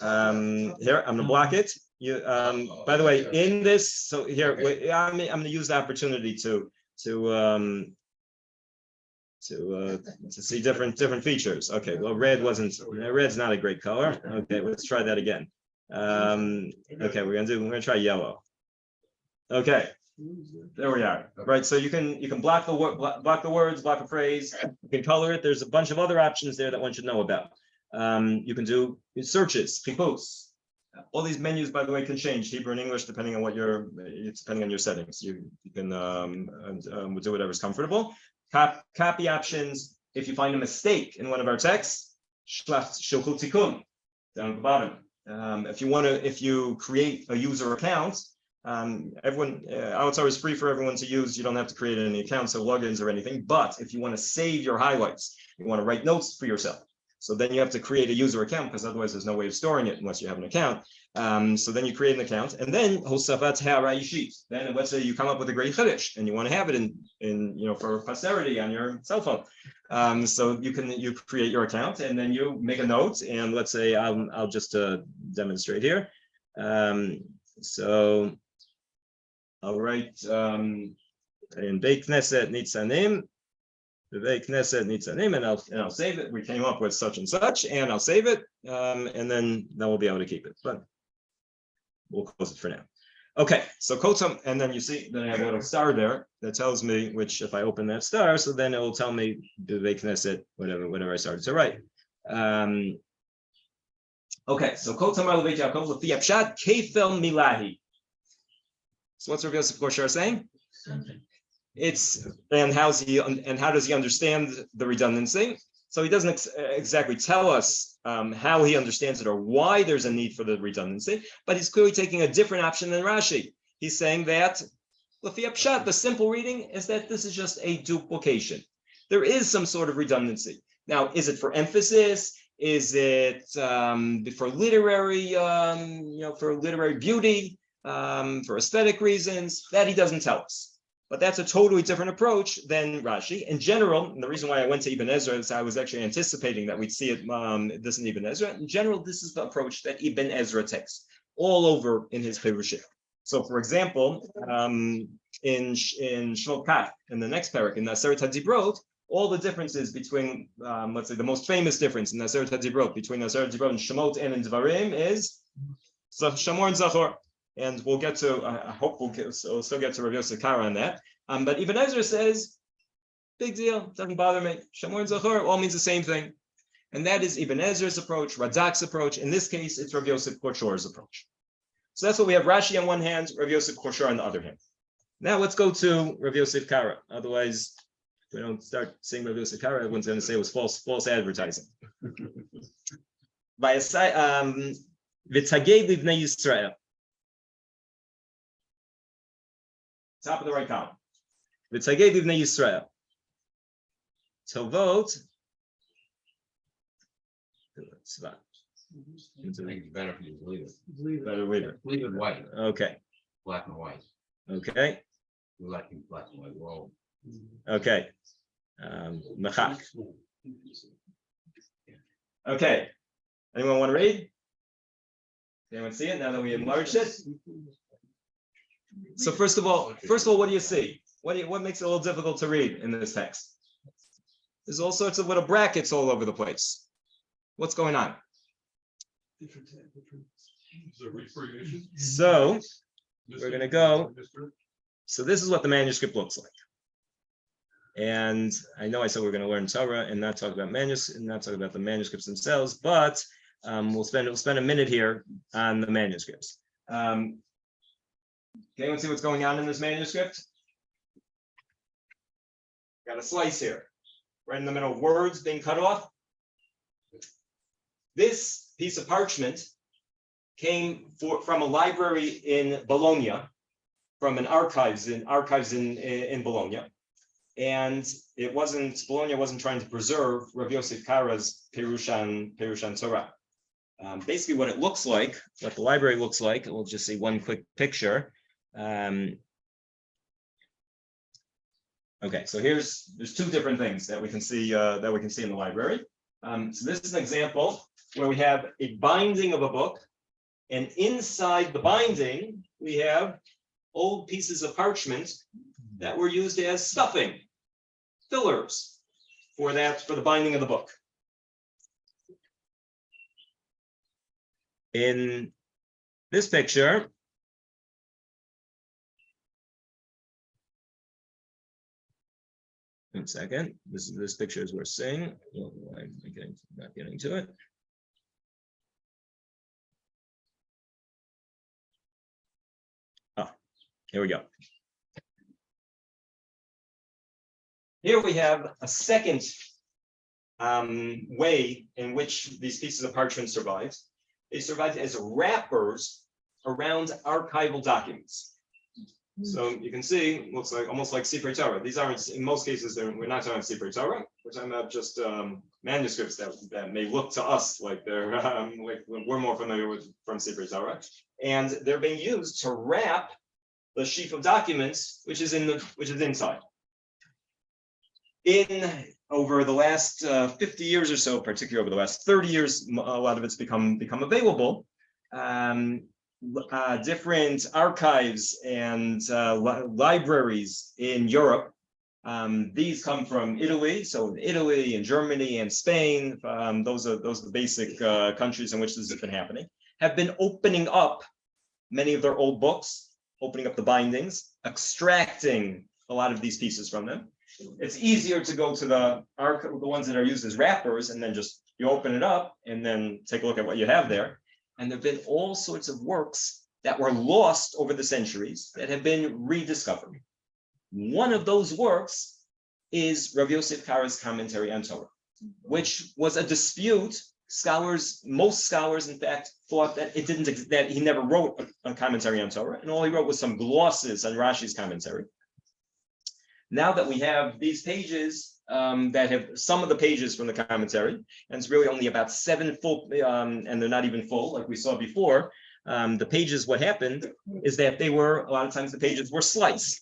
S1: Here, I'm gonna block it. You, by the way, in this, so here, I'm gonna use the opportunity to see different features. Okay, well, red's not a great color. Okay, let's try that again. Okay, we're gonna try yellow. Okay, there we are. Right, so you can block the words, block a phrase. You can color it. There's a bunch of other options there that one should know about. You can do searches, chipos. All these menus, by the way, can change Hebrew and English depending on your settings. You can do whatever's comfortable. Copy options. If you find a mistake in one of our texts, shilchut tikun down at the bottom. If you create a user account, Avatar is free for everyone to use. You don't have to create any accounts or logins or anything. But if you want to save your highlights, you want to write notes for yourself. So then you have to create a user account because otherwise there's no way of storing it unless you have an account. So then you create an account, and then Hosavat Ha'ara Yishit. Then let's say you come up with a great chiddush and you want to have it in for posterity on your cell phone. So you create your account and then you make a note, and let's say I'll just demonstrate here. So I'll write in Beit Knesset Nitzanim. And I'll save it. We came up with such and such, and I'll save it, and then we'll be able to keep it. But we'll close it for now. Okay, so kotzom, and then you see that I have a little star there that tells me which, if I open that star, so then it will tell me the Knesset, whatever I started to write. Okay, so kotzom Leveit Yaakov lefi hapshat kefel milahi. So what's Rav Yosef Horshor saying? How does he understand the redundancy? So he doesn't exactly tell us how he understands it or why there's a need for the redundancy, but he's clearly taking a different option than Rashi. He's saying that lefi hapshat, the simple reading is that this is just a duplication. There is some sort of redundancy. Now, is it for emphasis? Is it for literary, for literary beauty, for aesthetic reasons? That he doesn't tell us. But that's a totally different approach than Rashi. In general, and the reason why I went to Ibn Ezra is I was actually anticipating that we'd see it this in Ibn Ezra. In general, this is the approach that Ibn Ezra takes all over in his Perushim. So, for example, in Shmot Kaf, in the next parak, in Aseret HaDibrot, all the differences between, let's say, the most famous difference in Aseret HaDibrot between Aseret HaDibrot and Shemot and in Dvarim is Shamor and Zachor. And we'll get to, I hope we'll still get to Rabbi Yosef Kara on that. But Ibn Ezra says, big deal, doesn't bother me. Shamor and Zachor all means the same thing. And that is Ibn Ezra's approach, Radak's approach. In this case, it's Rabbi Yosef Korshor's approach. So that's what we have Rashi on one hand, Rabbi Yosef Korshor on the other hand. Now let's go to Rabbi Yosef Kara. Otherwise, if we don't start saying Rabbi Yosef Kara, everyone's going to say it was false advertising. V'tagei livnei Yisrael. Top of the right column. V'tagei livnei Yisrael. Tovot.
S5: I think it's better if you leave it.
S1: Better leave it.
S5: Leave it white,
S1: Okay.
S5: black and white.
S1: Okay.
S5: We like it black and white. Whoa.
S1: Okay. Mechak. Okay. Anyone want to read? Anyone see it now that we enlarged it? So first of all, what do you see? What makes it a little difficult to read in this text? There's all sorts of little brackets all over the place. What's going on? So we're going to go. So this is what the manuscript looks like. And I know I said we're going to learn Torah and not talk about manuscripts and not talk about the manuscripts themselves, but we'll spend a minute here on the manuscripts. Can anyone see what's going on in this manuscript? Got a slice here, right in the middle, words being cut off. This piece of parchment came from a library in Bologna, from an archives in Bologna, and Bologna wasn't trying to preserve Rav Yosef Kara's Perushan Torah. Basically, what it looks like, what the library looks like, we'll just see one quick picture. Okay, so there's two different things that we can see in the library. So this is an example where we have a binding of a book, and inside the binding we have old pieces of parchment that were used as stuffing, fillers for the binding of the book. In this picture, one second. This picture is worth seeing. I'm not getting to it. Here we go. Here we have a second way in which these pieces of parchment survived. They survived as wrappers around archival documents. So you can see, looks like almost like Sefer Torah. These aren't, in most cases, we're not talking about Sefer Torah. We're talking about just manuscripts that may look to us like they're like we're more familiar with from Sefer Torah, and they're being used to wrap the sheaf of documents, which is inside. Over the last 50 years or so, particularly over the last 30 years, a lot of it's become available. Different archives and libraries in Europe. These come from Italy, so in Italy and Germany and Spain, those are the basic countries in which this has been happening, have been opening up many of their old books, opening up the bindings, extracting a lot of these pieces from them. It's easier to go to the ones that are used as wrappers, and then just you open it up and then take a look at what you have there. And there have been all sorts of works that were lost over the centuries that have been rediscovered. One of those works is Rav Yosef Kara's commentary on Torah, which was a dispute. Most scholars, in fact, thought that that he never wrote a commentary on Torah, and all he wrote was some glosses on Rashi's commentary. Now that we have these pages that have some of the pages from the commentary, and it's really only about 7 full, and they're not even full, like we saw before. The pages, what happened is that a lot of times the pages were sliced.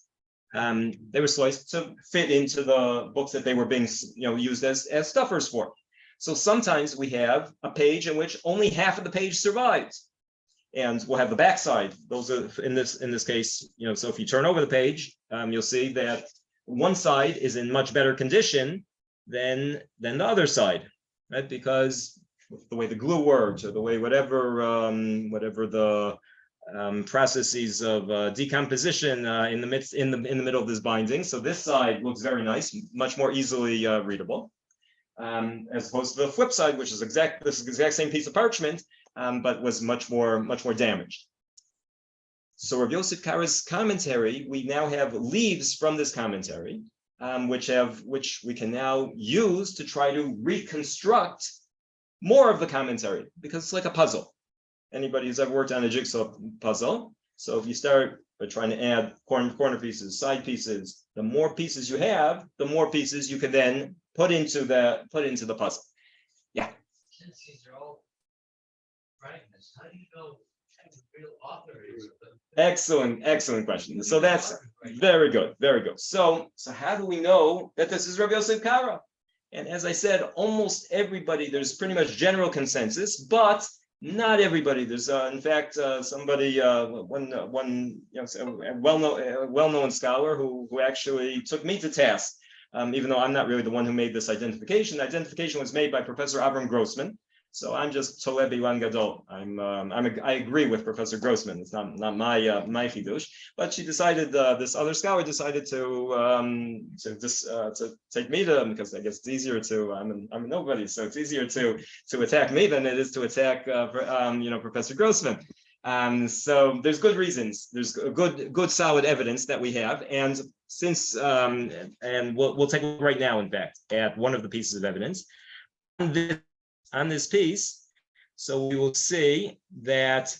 S1: They were sliced to fit into the books that they were being, used as stuffers for. So sometimes we have a page in which only half of the page survives, and we'll have the backside. Those are in this case, so if you turn over the page, you'll see that one side is in much better condition than the other side, right? Because the way the glue works, or the way whatever the processes of decomposition in the middle of this binding. So this side looks very nice, much more easily readable, as opposed to the flip side, which is this exact same piece of parchment, but was much more damaged. So Rav Yosef Kara's commentary, we now have leaves from this commentary, which we can now use to try to reconstruct more of the commentary, because it's like a puzzle. Anybody who's ever worked on a jigsaw puzzle, so if you start by trying to add corner pieces, side pieces, the more pieces you have, the more pieces you can then put into the puzzle. Yeah.
S2: Since these are all fragments, how do you know who the real author is?
S1: Excellent question. So that's very good. So how do we know that this is Rav Yosef Kara? And as I said, almost everybody, there's pretty much general consensus, but not everybody. There's, in fact, somebody, one well-known scholar who actually took me to task, even though I'm not really the one who made this identification. The identification was made by Professor Avram Grossman. So I'm just Toleb Ilan Gadol. I agree with Professor Grossman. It's not my chidush, but she decided, this other scholar decided to take me to, because I guess it's easier to, I'm a nobody, so it's easier to attack me than it is to attack Professor Grossman. So there's good reasons. There's good solid evidence that we have, and since and we'll take a look right now, in fact, at one of the pieces of evidence on this piece. So we will see that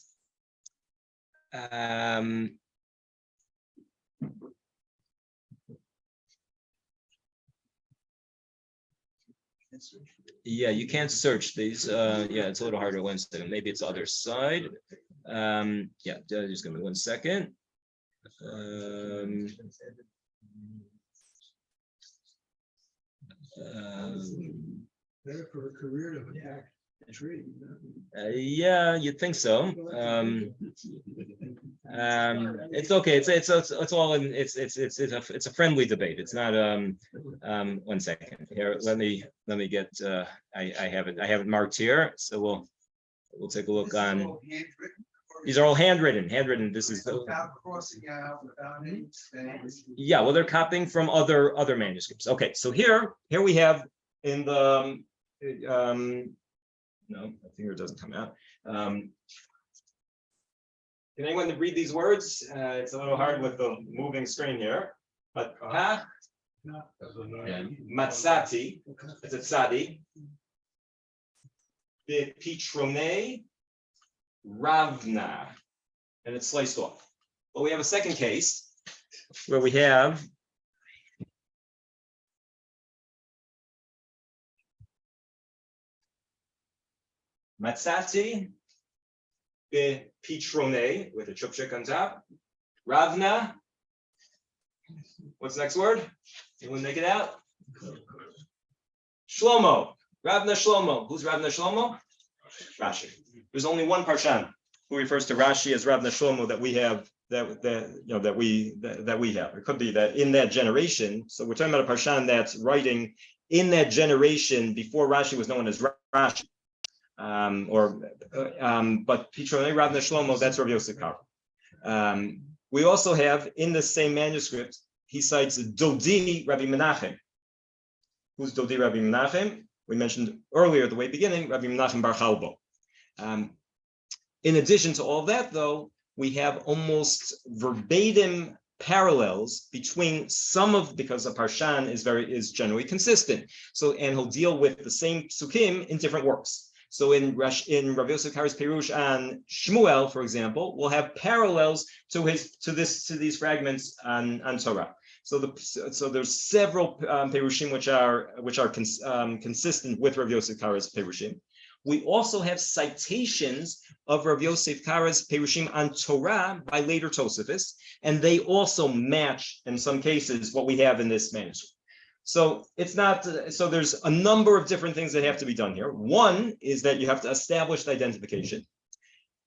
S1: yeah, you can't search these. Yeah, it's a little harder. 1 second. Maybe it's the other side. Yeah, just give me 1 second.
S4: Better for a career to attack a tree.
S1: Yeah, you'd think so. It's okay. It's all in. It's a friendly debate. It's not. 1 second here. Let me get. I have it marked here. So we'll take a look on. These are all handwritten. This is
S4: without crossing out, without any space.
S1: Yeah, well, they're copying from other manuscripts. Okay, so here we have in the no, my finger doesn't come out. Can anyone read these words? It's a little hard with the moving screen here. But Matzati, it's a tzadi. The Pitrone Ravna, and it's sliced off. But we have a second case where we have Matzati be Pitrone with a chupchik on top. Ravna. What's the next word? Anyone make it out? Shlomo. Ravna Shlomo. Who's Ravna Shlomo? Rashi. There's only one parshan who refers to Rashi as Ravna Shlomo that we have. That we have. It could be that in that generation. So we're talking about a parshan that's writing in that generation before Rashi was known as Rashi. But Pitrone Ravna Shlomo, that's Rav Yosef Kara. We also have in the same manuscript, he cites Dodi Rabbi Menachem. Who's Dodi Rabbi Menachem? We mentioned earlier at the way beginning, Rabbi Menachem Bar Chalbo. In addition to all that, though, we have almost verbatim parallels between some of, because a parshan is generally consistent. So, and he'll deal with the same psukim in different works. So in Rav Yosef Kara's Perush on Shmuel, for example, we'll have parallels to these fragments on Torah. So there's several Perushim which are consistent with Rav Yosef Kara's Perushim. We also have citations of Rav Yosef Kara's Perushim on Torah by later Tosafists, and they also match, in some cases, what we have in this manuscript. So it's not, so there's a number of different things that have to be done here. One is that you have to establish the identification.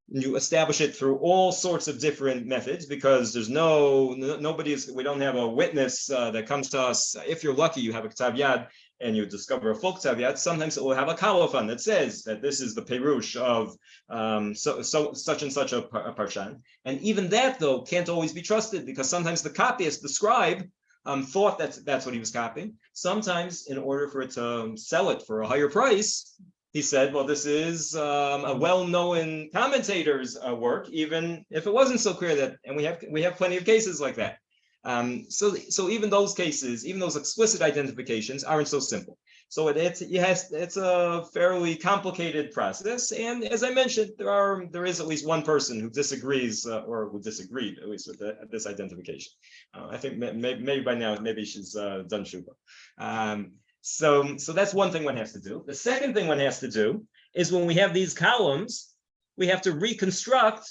S1: You establish it through all sorts of different methods, because there's we don't have a witness that comes to us. If you're lucky, you have a Ktav Yad and you discover a full Ktav Yad. Sometimes it will have a Kalofan that says that this is the Perush of such and such a Parshan. And even that, though, can't always be trusted, because sometimes the copyist, the scribe, thought that's what he was copying. Sometimes, in order for it to sell it for a higher price, he said, well, this is a well-known commentator's work, even if it wasn't so clear that, and we have plenty of cases like that. So even those cases, even those explicit identifications aren't so simple. So it's a fairly complicated process. And as I mentioned, there is at least one person who disagrees or who disagreed at least with this identification. I think maybe by now, maybe she's done shuvah. So that's one thing one has to do. The second thing one has to do is, when we have these columns, we have to reconstruct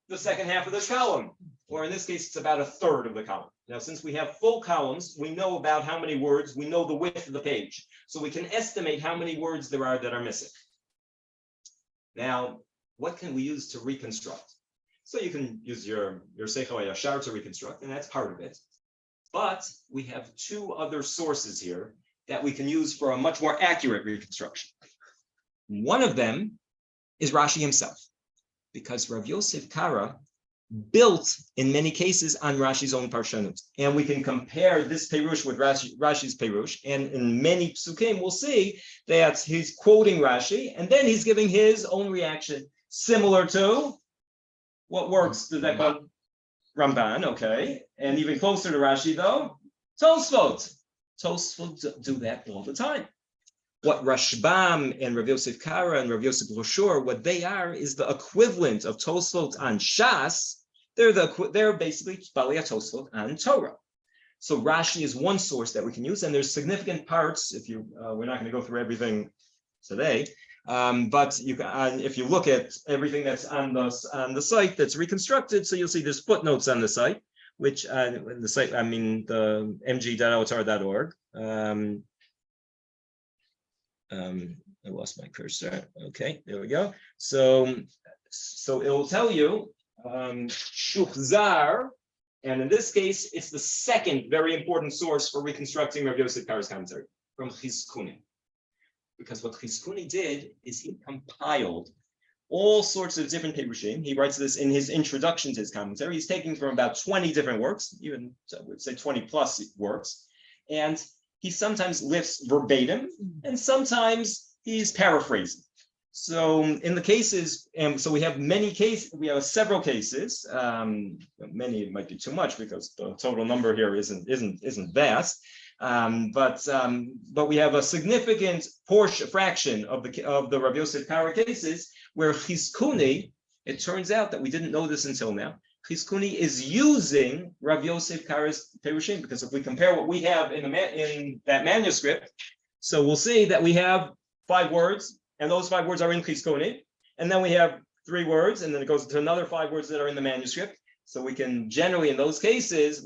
S1: the second half of this column, or in this case, it's about a third of the column. Now, since we have full columns, we know about how many words, we know the width of the page. So we can estimate how many words there are that are missing. Now, what can we use to reconstruct? So you can use your Seichel Yashar to reconstruct, and that's part of it. But we have two other sources here that we can use for a much more accurate reconstruction. One of them is Rashi himself, because Rav Yosef Kara built in many cases on Rashi's own parshanut. And we can compare this Perush with Rashi's Perush, and in many psukim we'll see that he's quoting Rashi, and then he's giving his own reaction, similar to what works does that call? Ramban, okay, and even closer to Rashi though, Tosfot. Tosfot do that all the time. What Rashbam and Rav Yosef Kara and Rav Yosef Roshur, what they are is the equivalent of Tosfot on Shas. They're basically Balei Tosfot on Torah. So Rashi is one source that we can use, and there's significant parts. We're not going to go through everything today. But you can, if you look at everything that's on the site that's reconstructed, so you'll see there's footnotes on the site, which the site, I mean the mg.otar.org. I lost my cursor. Okay, there we go. So it will tell you Shuchzar, and in this case, it's the second very important source for reconstructing Rav Yosef Kara's commentary, from Chizkuni. Because what Chizkuni did is he compiled all sorts of different Perushim. He writes this in his introduction to his commentary. He's taking from about 20 different works, even I would say 20 plus works. And he sometimes lifts verbatim, and sometimes he's paraphrasing. So in the cases, so we have many cases, we have several cases. Many might be too much because the total number here isn't vast. But we have a significant fraction of the Rav Yosef Kara cases where Chizkuni, it turns out that we didn't know this until now, Chizkuni is using Rav Yosef Kara's Perushim, because if we compare what we have in that manuscript, so we'll see that we have 5 words, and those 5 words are in Chizkuni, and then we have 3 words, and then it goes to another 5 words that are in the manuscript. So we can generally, in those cases,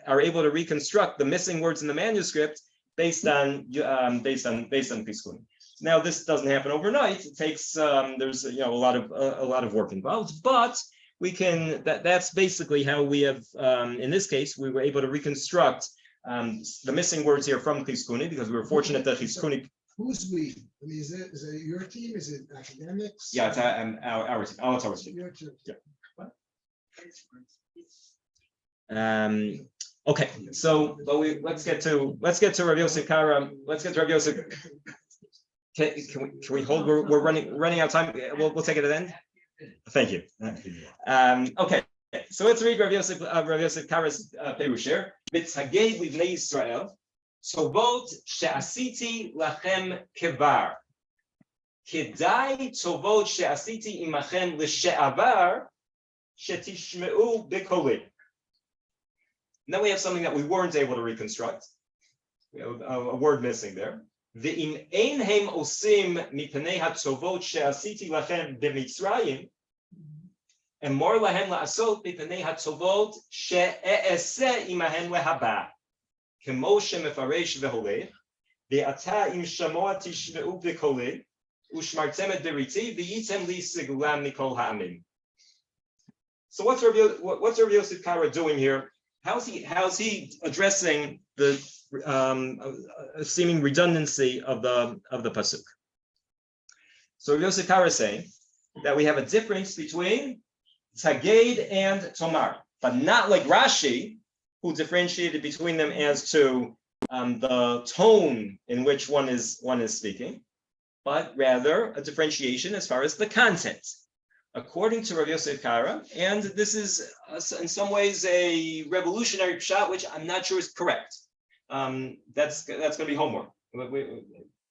S1: are able to reconstruct the missing words in the manuscript based on Chizkuni. Now, this doesn't happen overnight. It takes there's a lot of work involved, but we can. That's basically how we have. In this case, we were able to reconstruct the missing words here from Chizkuni, because we were fortunate that Chizkuni.
S4: Who's we? I mean, is it your team? Is it academics?
S1: Yeah, it's our team. Oh, it's our team.
S4: Your team.
S1: Yeah. Okay, so let's get to Rav Yosef Kara. Let's get to Rav Yosef. Can we hold? We're running out of time. We'll take it at the end. Thank you. Okay, so let's read Rav Yosef Kara's Perush here. Mitzhagei livnei Yisrael, tovot she'asiti lachem kevar, kedai tovot she'asiti imachem l'she'avar shetishmeu b'koli. Then we have something that we weren't able to reconstruct. We have a word missing there. Ve'im ein hem osim mipnei hatzovot she'asiti lachem b'Mitzrayim, and more lahem la'asot mipnei hatzovot she'e'eseh imahem lehaba. Kemo she'mefaresh ve'holech, ve'ata im shamoa tishme'u v'koleh, u'shmartem et beriti, ve'yitem li segulam mikol ha'amim. So what's Rabbi Yosef Kara doing here? How's he addressing the seeming redundancy of the pasuk? So Rabbi Yosef Kara is saying that we have a difference between Tagad and Tomar, but not like Rashi, who differentiated between them as to the tone in which one is speaking, but rather a differentiation as far as the content. According to Rabbi Yosef Kara, and this is in some ways a revolutionary pshat, which I'm not sure is correct. That's going to be homework.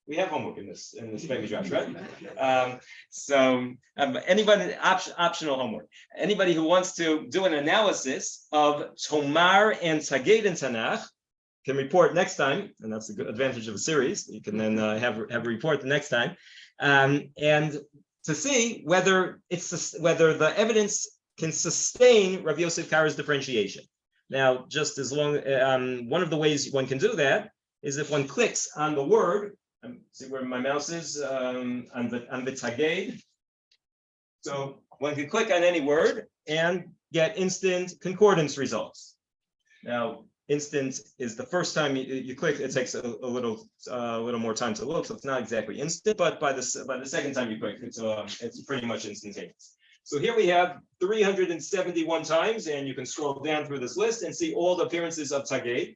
S1: We have homework in this midrash, right? So anybody, optional homework. Anybody who wants to do an analysis of Tomar and Tagad in Tanakh can report next time, and that's a good advantage of a series. You can then have a report the next time, and to see whether the evidence can sustain Rabbi Yosef Kara's differentiation. Now, just as long, one of the ways one can do that is if one clicks on the word. See where my mouse is on the Tagad. So one can click on any word and get instant concordance results. Now, instant is the first time you click. It takes a little more time to load, so it's not exactly instant. But by the second time you click, it's pretty much instantaneous. So here we have 371 times, and you can scroll down through this list and see all the appearances of Tagad.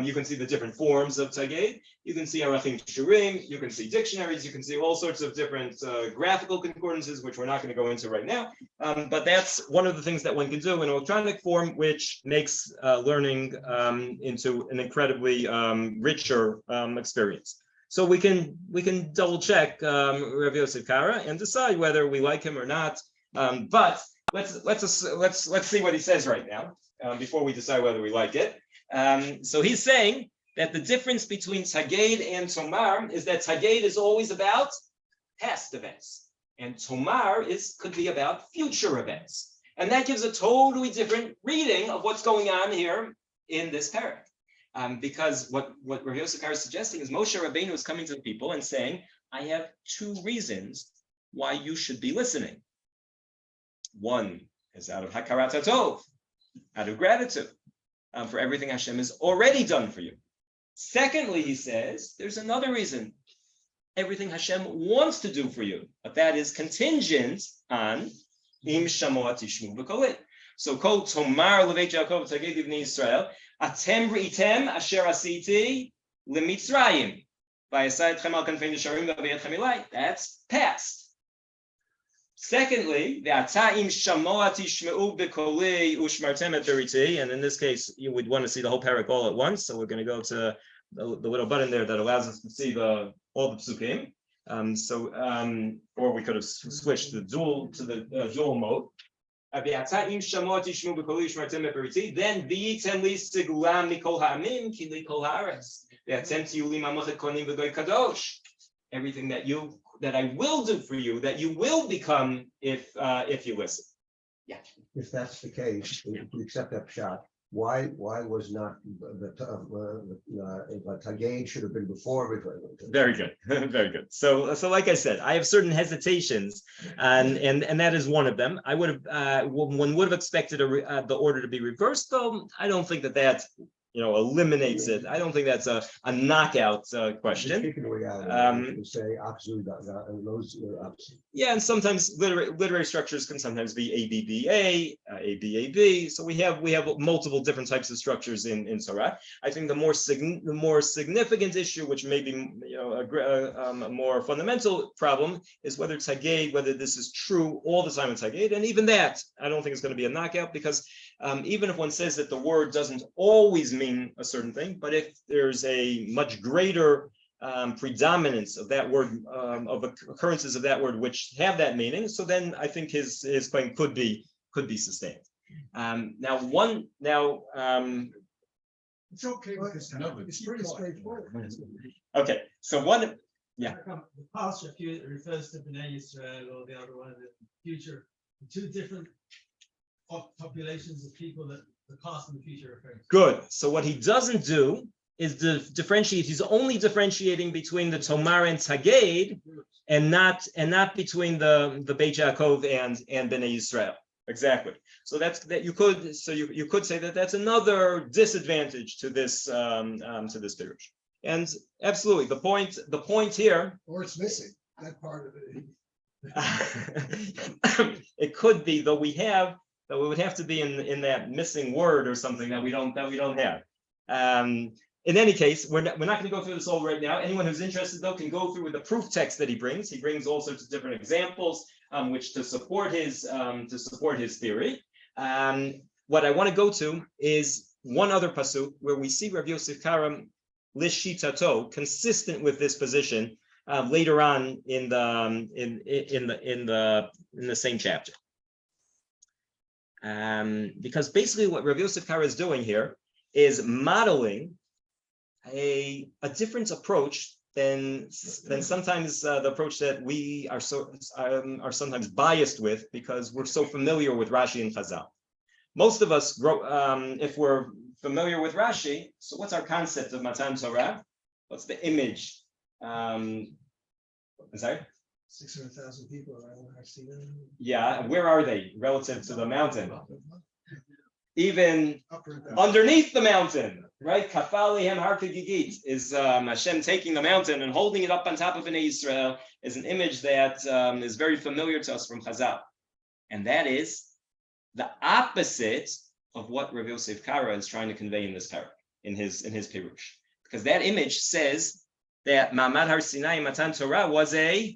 S1: You can see the different forms of Tagad. You can see Arachim Shurim. You can see dictionaries. You can see all sorts of different graphical concordances, which we're not going to go into right now. But that's one of the things that one can do in electronic form, which makes learning into an incredibly richer experience. So we can double check Rav Yosef Kara and decide whether we like him or not. But let's see what he says right now before we decide whether we like it. So he's saying that the difference between Tagad and Tomar is that Tagad is always about past events, and Tomar could be about future events, and that gives a totally different reading of what's going on here in this parak. Because what Rav Yosef Kara is suggesting is Moshe Rabbeinu is coming to the people and saying, "I have two reasons why you should be listening. One is out of Hakarat HaTov, out of gratitude for everything Hashem has already done for you. Secondly, he says, there's another reason, everything Hashem wants to do for you, but that is contingent on Im Shamoa Tishmu B'Kolit. So, Kol Tomar Leveit Yaakov Tagad Ibnei Yisrael, Atem Ri'item Asher Asiti LeMitzrayim, Vayasai Etchem Al Kanfei Nesharim V'Avei Etchem Elai. That's past. Secondly, the Ataim Shamoa Tishmeu B'Kolei Ushmartem Et Beriti, and in this case, you would want to see the whole parak all at once. So we're going to go to the little button there that allows us to see all the psukim. Or we could have switched the dual mode. Then v'yitem li segulam mikol ha'amim ki li kol ha'aretz. V'yatem tiyulim amachet konim v'goy kadosh. Everything that I will do for you, that you will become if you listen. Yeah.
S6: If that's the case, if we accept that shot, why was not the Tagad should have been before?
S1: Very good, very good. So like I said, I have certain hesitations, and that is one of them. I would have one would have expected the order to be reversed, though I don't think that eliminates it. I don't think that's a knockout question.
S6: Say absolute.
S1: Yeah, and sometimes literary structures can sometimes be ABBA, ABAB. So we have multiple different types of structures in Torah. I think the more significant issue, which may be a more fundamental problem, is whether this is true all the time in Tagad, and even that I don't think it's going to be a knockout, because even if one says that the word doesn't always mean a certain thing, but if there's a much greater predominance of that word, of occurrences of that word which have that meaning, so then I think his claim could be sustained.
S4: It's okay because it's pretty straightforward.
S1: Okay, so one, yeah.
S2: The past refers to Bnei Yisrael, or the other one, the future, two different populations of people that the past and the future refer to.
S1: Good. So what he doesn't do is differentiate. He's only differentiating between the Tomar and Tagad, and not between the Beit Yaakov and Bnei Yisrael. Exactly. So you could say that that's another disadvantage to this pirush. And absolutely, the point here.
S4: Or it's missing that part of it.
S1: It could be, though we would have to be in that missing word or something that we don't have. In any case, we're not going to go through this all right now. Anyone who's interested, though, can go through with the proof text that he brings. He brings all sorts of different examples, which to support his theory. What I want to go to is one other pasuk where we see Rabbi Yosef Karo lishitato, consistent with this position, later on in the same chapter. Because basically what Rabbi Yosef Karo is doing here is modeling a different approach than sometimes the approach that we are sometimes biased with because we're so familiar with Rashi and Chazal. Most of us, if we're familiar with Rashi, so what's our concept of Matan Torah? What's the image? Sorry?
S4: 600,000 people around our city.
S1: Yeah, where are they relative to the mountain? Even
S4: Upper
S1: underneath the mountain, right? Kafalihem har kegigit is Hashem taking the mountain and holding it up on top of Bnei Yisrael is an image that is very familiar to us from Chazal, and that is the opposite of what Rabbi Yosef Karo is trying to convey in this parak, in his pirush, because that image says that Ma'amad Har Sinai Matan Torah was a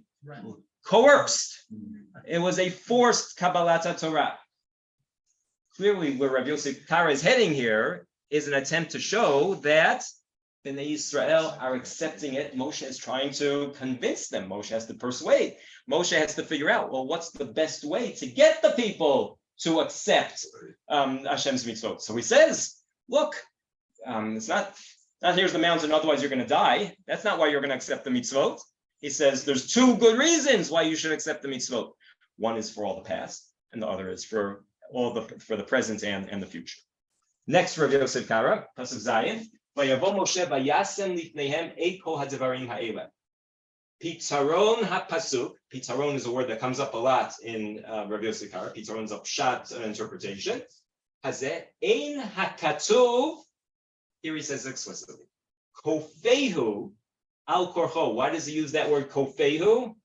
S1: coerced, it was a forced Kabbalat Torah. Clearly, where Rabbi Yosef Karo is heading here is an attempt to show that Bnei Yisrael are accepting it. Moshe is trying to convince them. Moshe has to persuade. Moshe has to figure out, well, what's the best way to get the people to accept Hashem's mitzvot? So he says, look, it's not here's the mountain, otherwise you're going to die. That's not why you're going to accept the mitzvot. He says there's two good reasons why you should accept the mitzvot. One is for all the past, and the other is for the present and the future. Next, Rabbi Yosef Karo, pasuk Zayin. Vayavo Moshe vayasem lifneihem et kol hadvarim ha'ela. Pitaron hapasuk. Pitaron is a word that comes up a lot in Rabbi Yosef Karo. Pitaron is a pshat interpretation. Hazeh ein hakatuv. Here he says explicitly. Kofehu al korcho. Why does he use that word kofehu?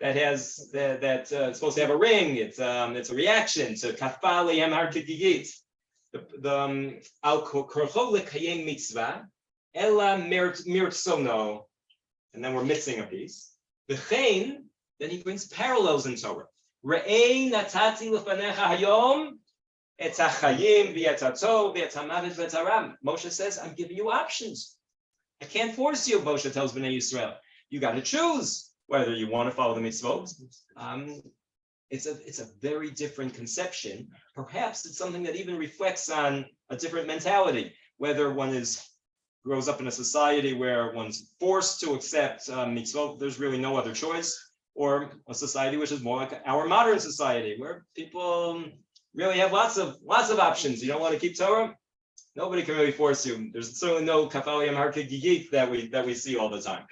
S1: That's supposed to have a ring. It's a reaction to kafali hamar kigigit. The al korcho lekayem mitzvah ela mirtsono, and then we're missing a piece. V'chein, then he brings parallels in Torah. Re'ei natati lefanecha hayom et hachayim v'et hatov v'et hamavet v'et haram. Moshe says, I'm giving you options. I can't force you. Moshe tells Bnei Yisrael, you got to choose whether you want to follow the mitzvot. It's a very different conception. Perhaps it's something that even reflects on a different mentality, whether one grows up in a society where one's forced to accept mitzvot, there's really no other choice, or a society which is more like our modern society, where people really have lots of options. You don't want to keep Torah? Nobody can really force you. There's certainly no kafaliyam har kegigit that we see all the time.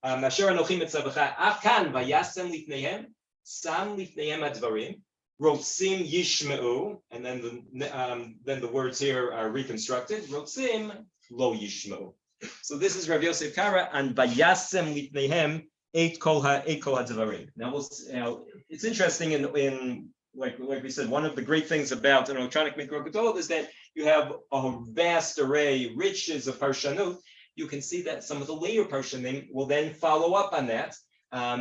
S1: Asher anochim etzavecha afkan vayasem lifneihem sam lifneihem advarim rotzim yishmeu, and then the words here are reconstructed. Rotzim lo yishmeu. So this is Rabbi Yosef Karo and vayasem lifneihem eight kol hadvarim. Now it's interesting in like we said, one of the great things about an electronic Mikra Gadol is that you have a vast array, riches of parshanut. You can see that some of the later parshanim will then follow up on that,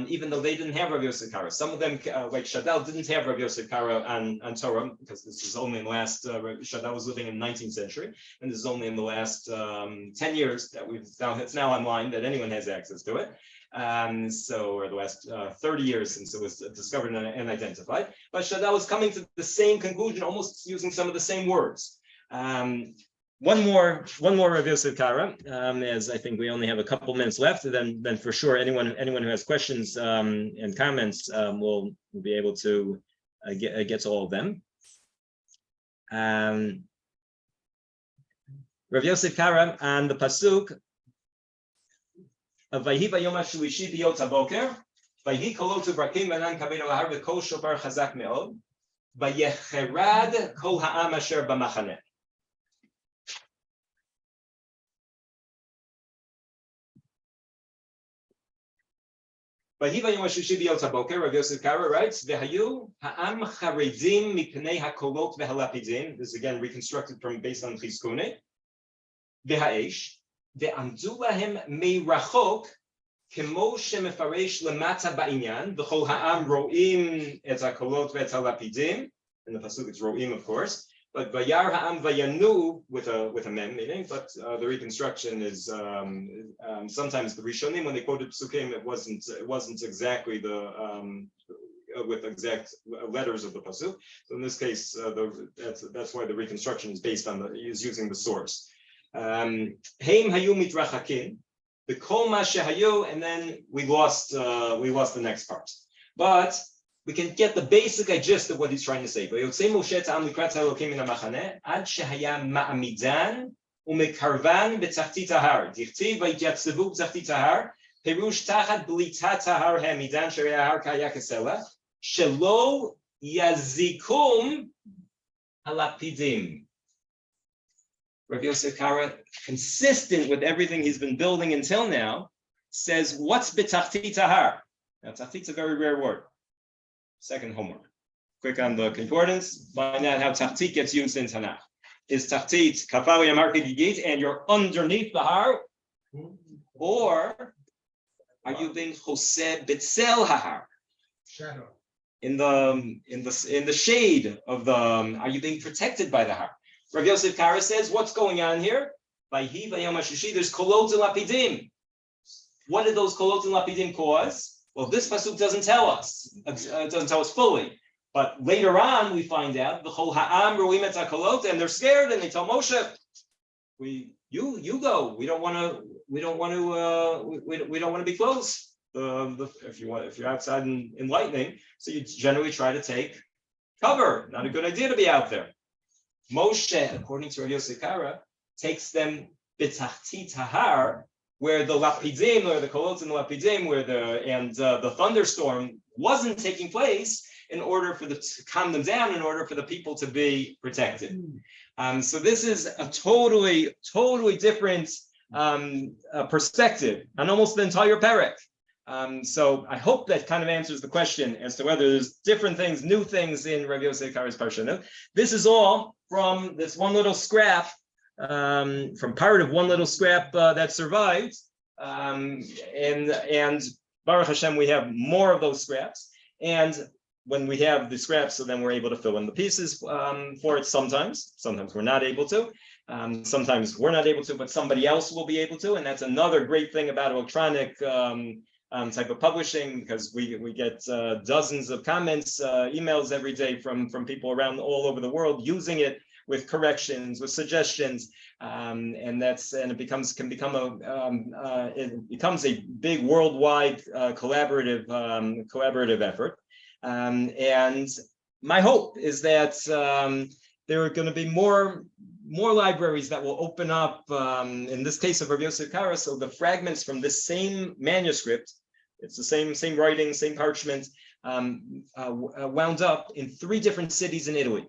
S1: even though they didn't have Rabbi Yosef Karo. Some of them, like Shadal, didn't have Rabbi Yosef Karo on Torah, because this is only in the last, Shadal was living in the 19th century, and this is only in the last 10 years that it's now online that anyone has access to it. Or the last 30 years since it was discovered and identified. But Shadal was coming to the same conclusion, almost using some of the same words. one more Rav Yosef Kara, as I think we only have a couple minutes left. And then for sure, anyone who has questions and comments will be able to get to all of them. Rav Yosef Kara on the pasuk of Vayhi Vayom HaShlishi B'Yot HaBoker, Vayhi Kolot U'Brakim V'Anan Kabein Al Har V'Kol Shofar Chazak Me'od, Vayecherad Kol Ha'am Asher B'Machaneh. Vayhi Vayom HaShlishi B'Yot HaBoker, Rav Yosef Kara writes, V'Hayu Ha'am Charedim Mipnei HaKolot V'Halapidim. This is again reconstructed based on Chizkune. V'Ha'esh Ve'amdu Lahem Meirachok Kemo Shemefarish Lemata Ba'inyan V'Chol Ha'am Ro'im Et HaKolot Ve'et HaLapidim. In the pasuk it's Ro'im, of course, but Vayar Ha'am Vayanu with a mem meaning. But the reconstruction is sometimes the Rishonim, when they quoted psukim, it wasn't exactly the with exact letters of the pasuk. So in this case, that's why the reconstruction is based on is using the source. Heim hayu mitrachakin, the kol ma shehayu, and then we lost the next part. But we can get the basic gist of what he's trying to say. Vayotzei Moshe ta'am likrat ha'elokim min ha'machaneh ad shehaya ma'amidan u'mekarvan b'tachtit ha'har. Dichtiv vayityatzvu b'tachtit ha'har perush tachat blitat ha'har ha'amidan sherei ha'har kaya kesela shelo yazikum halapidim. Rabbi Yosef Kara, consistent with everything he's been building until now, says, what's b'tachtit ha'har? Now, tachtit's a very rare word. Second homework. Quick on the concordance, find out how tachtit gets used in Tanakh. Is tachtit kafali amarkid yigit, and you're underneath the har? Or are you being choseh b'tzel ha'har?
S4: Shadow.
S1: In the shade of the, are you being protected by the har? Rav Yosef Kara says, what's going on here? Vayhi Vayom HaShlishi, there's kolot and lapidim. What did those kolot and lapidim cause? Well, this pasuk doesn't tell us. It doesn't tell us fully. But later on, we find out the whole ha'am ro'im et hakolot, and they're scared, and they tell Moshe, you go. We don't want to be close. If you're outside in lightning, so you generally try to take cover. Not a good idea to be out there. Moshe, according to Rav Yosef Kara, takes them b'tachtit ha'har, where the lapidim, or the kolot and the lapidim, where the thunderstorm wasn't taking place, in order to calm them down, in order for the people to be protected. So this is a totally different perspective on almost the entire perek. So I hope that kind of answers the question as to whether there's different things, new things in Rabbi Yosef Kara's parsha. This is all from this one little scrap, from part of one little scrap that survived, and Baruch Hashem, we have more of those scraps. And when we have the scraps, so then we're able to fill in the pieces for it. Sometimes we're not able to. Sometimes we're not able to, but somebody else will be able to. And that's another great thing about electronic type of publishing, because we get dozens of comments, emails every day from people around all over the world using it with corrections, with suggestions, and it becomes a big worldwide collaborative effort. And my hope is that there are going to be more libraries that will open up. In this case of Rabbi Yosef Kara, so the fragments from this same manuscript, it's the same writing, same parchment, wound up in 3 different cities in Italy.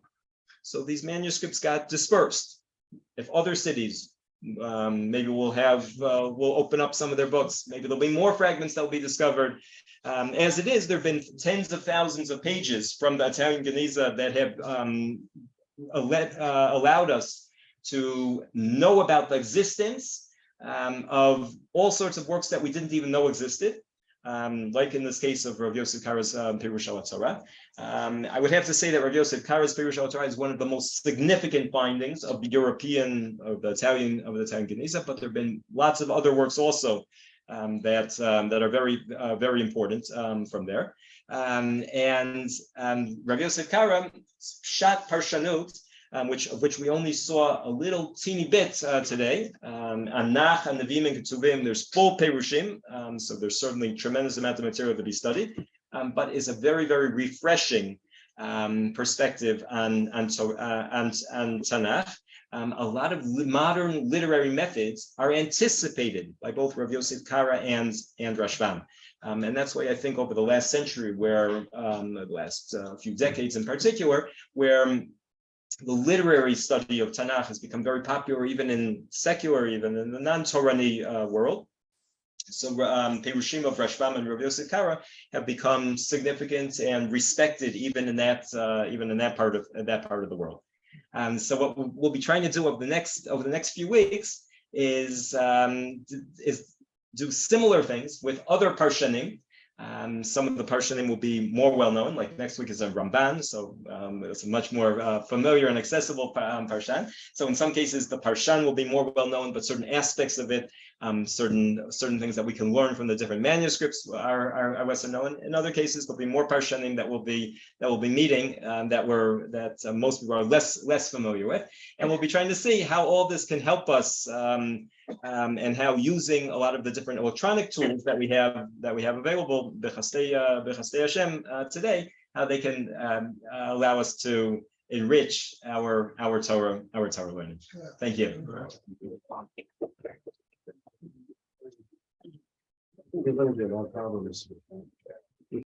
S1: So these manuscripts got dispersed. If other cities maybe we'll open up some of their books, maybe there'll be more fragments that will be discovered. As it is, there have been tens of thousands of pages from the Italian Genizah that have allowed us to know about the existence of all sorts of works that we didn't even know existed. Like in this case of Rav Yosef Kara's Pirush al Torah. I would have to say that Rav Yosef Kara's Pirush al Torah is one of the most significant findings of the Italian Genizah, but there have been lots of other works also that are very, very important from there. And Rav Yosef Kara shot Parshanut of which we only saw a little teeny bit today. Anach and Nevim and Ketuvim, there's full Perushim, so there's certainly tremendous amount of material to be studied, but is a very, very refreshing perspective on Tanakh. A lot of modern literary methods are anticipated by both Rav Yosef Kara and Rashbam. And that's why I think over the last century, where the last few decades in particular, where the literary study of Tanakh has become very popular, even in secular, even in the non-Torani world. So Perushim of Rashbam and Rav Yosef Kara have become significant and respected even in that part of the world. So what we'll be trying to do over the next few weeks is do similar things with other parshanim. Some of the parshanim will be more well known, like next week is a Ramban, so it's a much more familiar and accessible parshan. So in some cases, the parshan will be more well known, but certain aspects of it, certain things that we can learn from the different manuscripts are lesser known. In other cases, there'll be more parshanim that will be meeting that most people are less familiar with, and we'll be trying to see how all this can help us. And how using a lot of the different electronic tools that we have available, B'chastei Hashem today, how they can allow us to enrich our Torah learning. Thank you.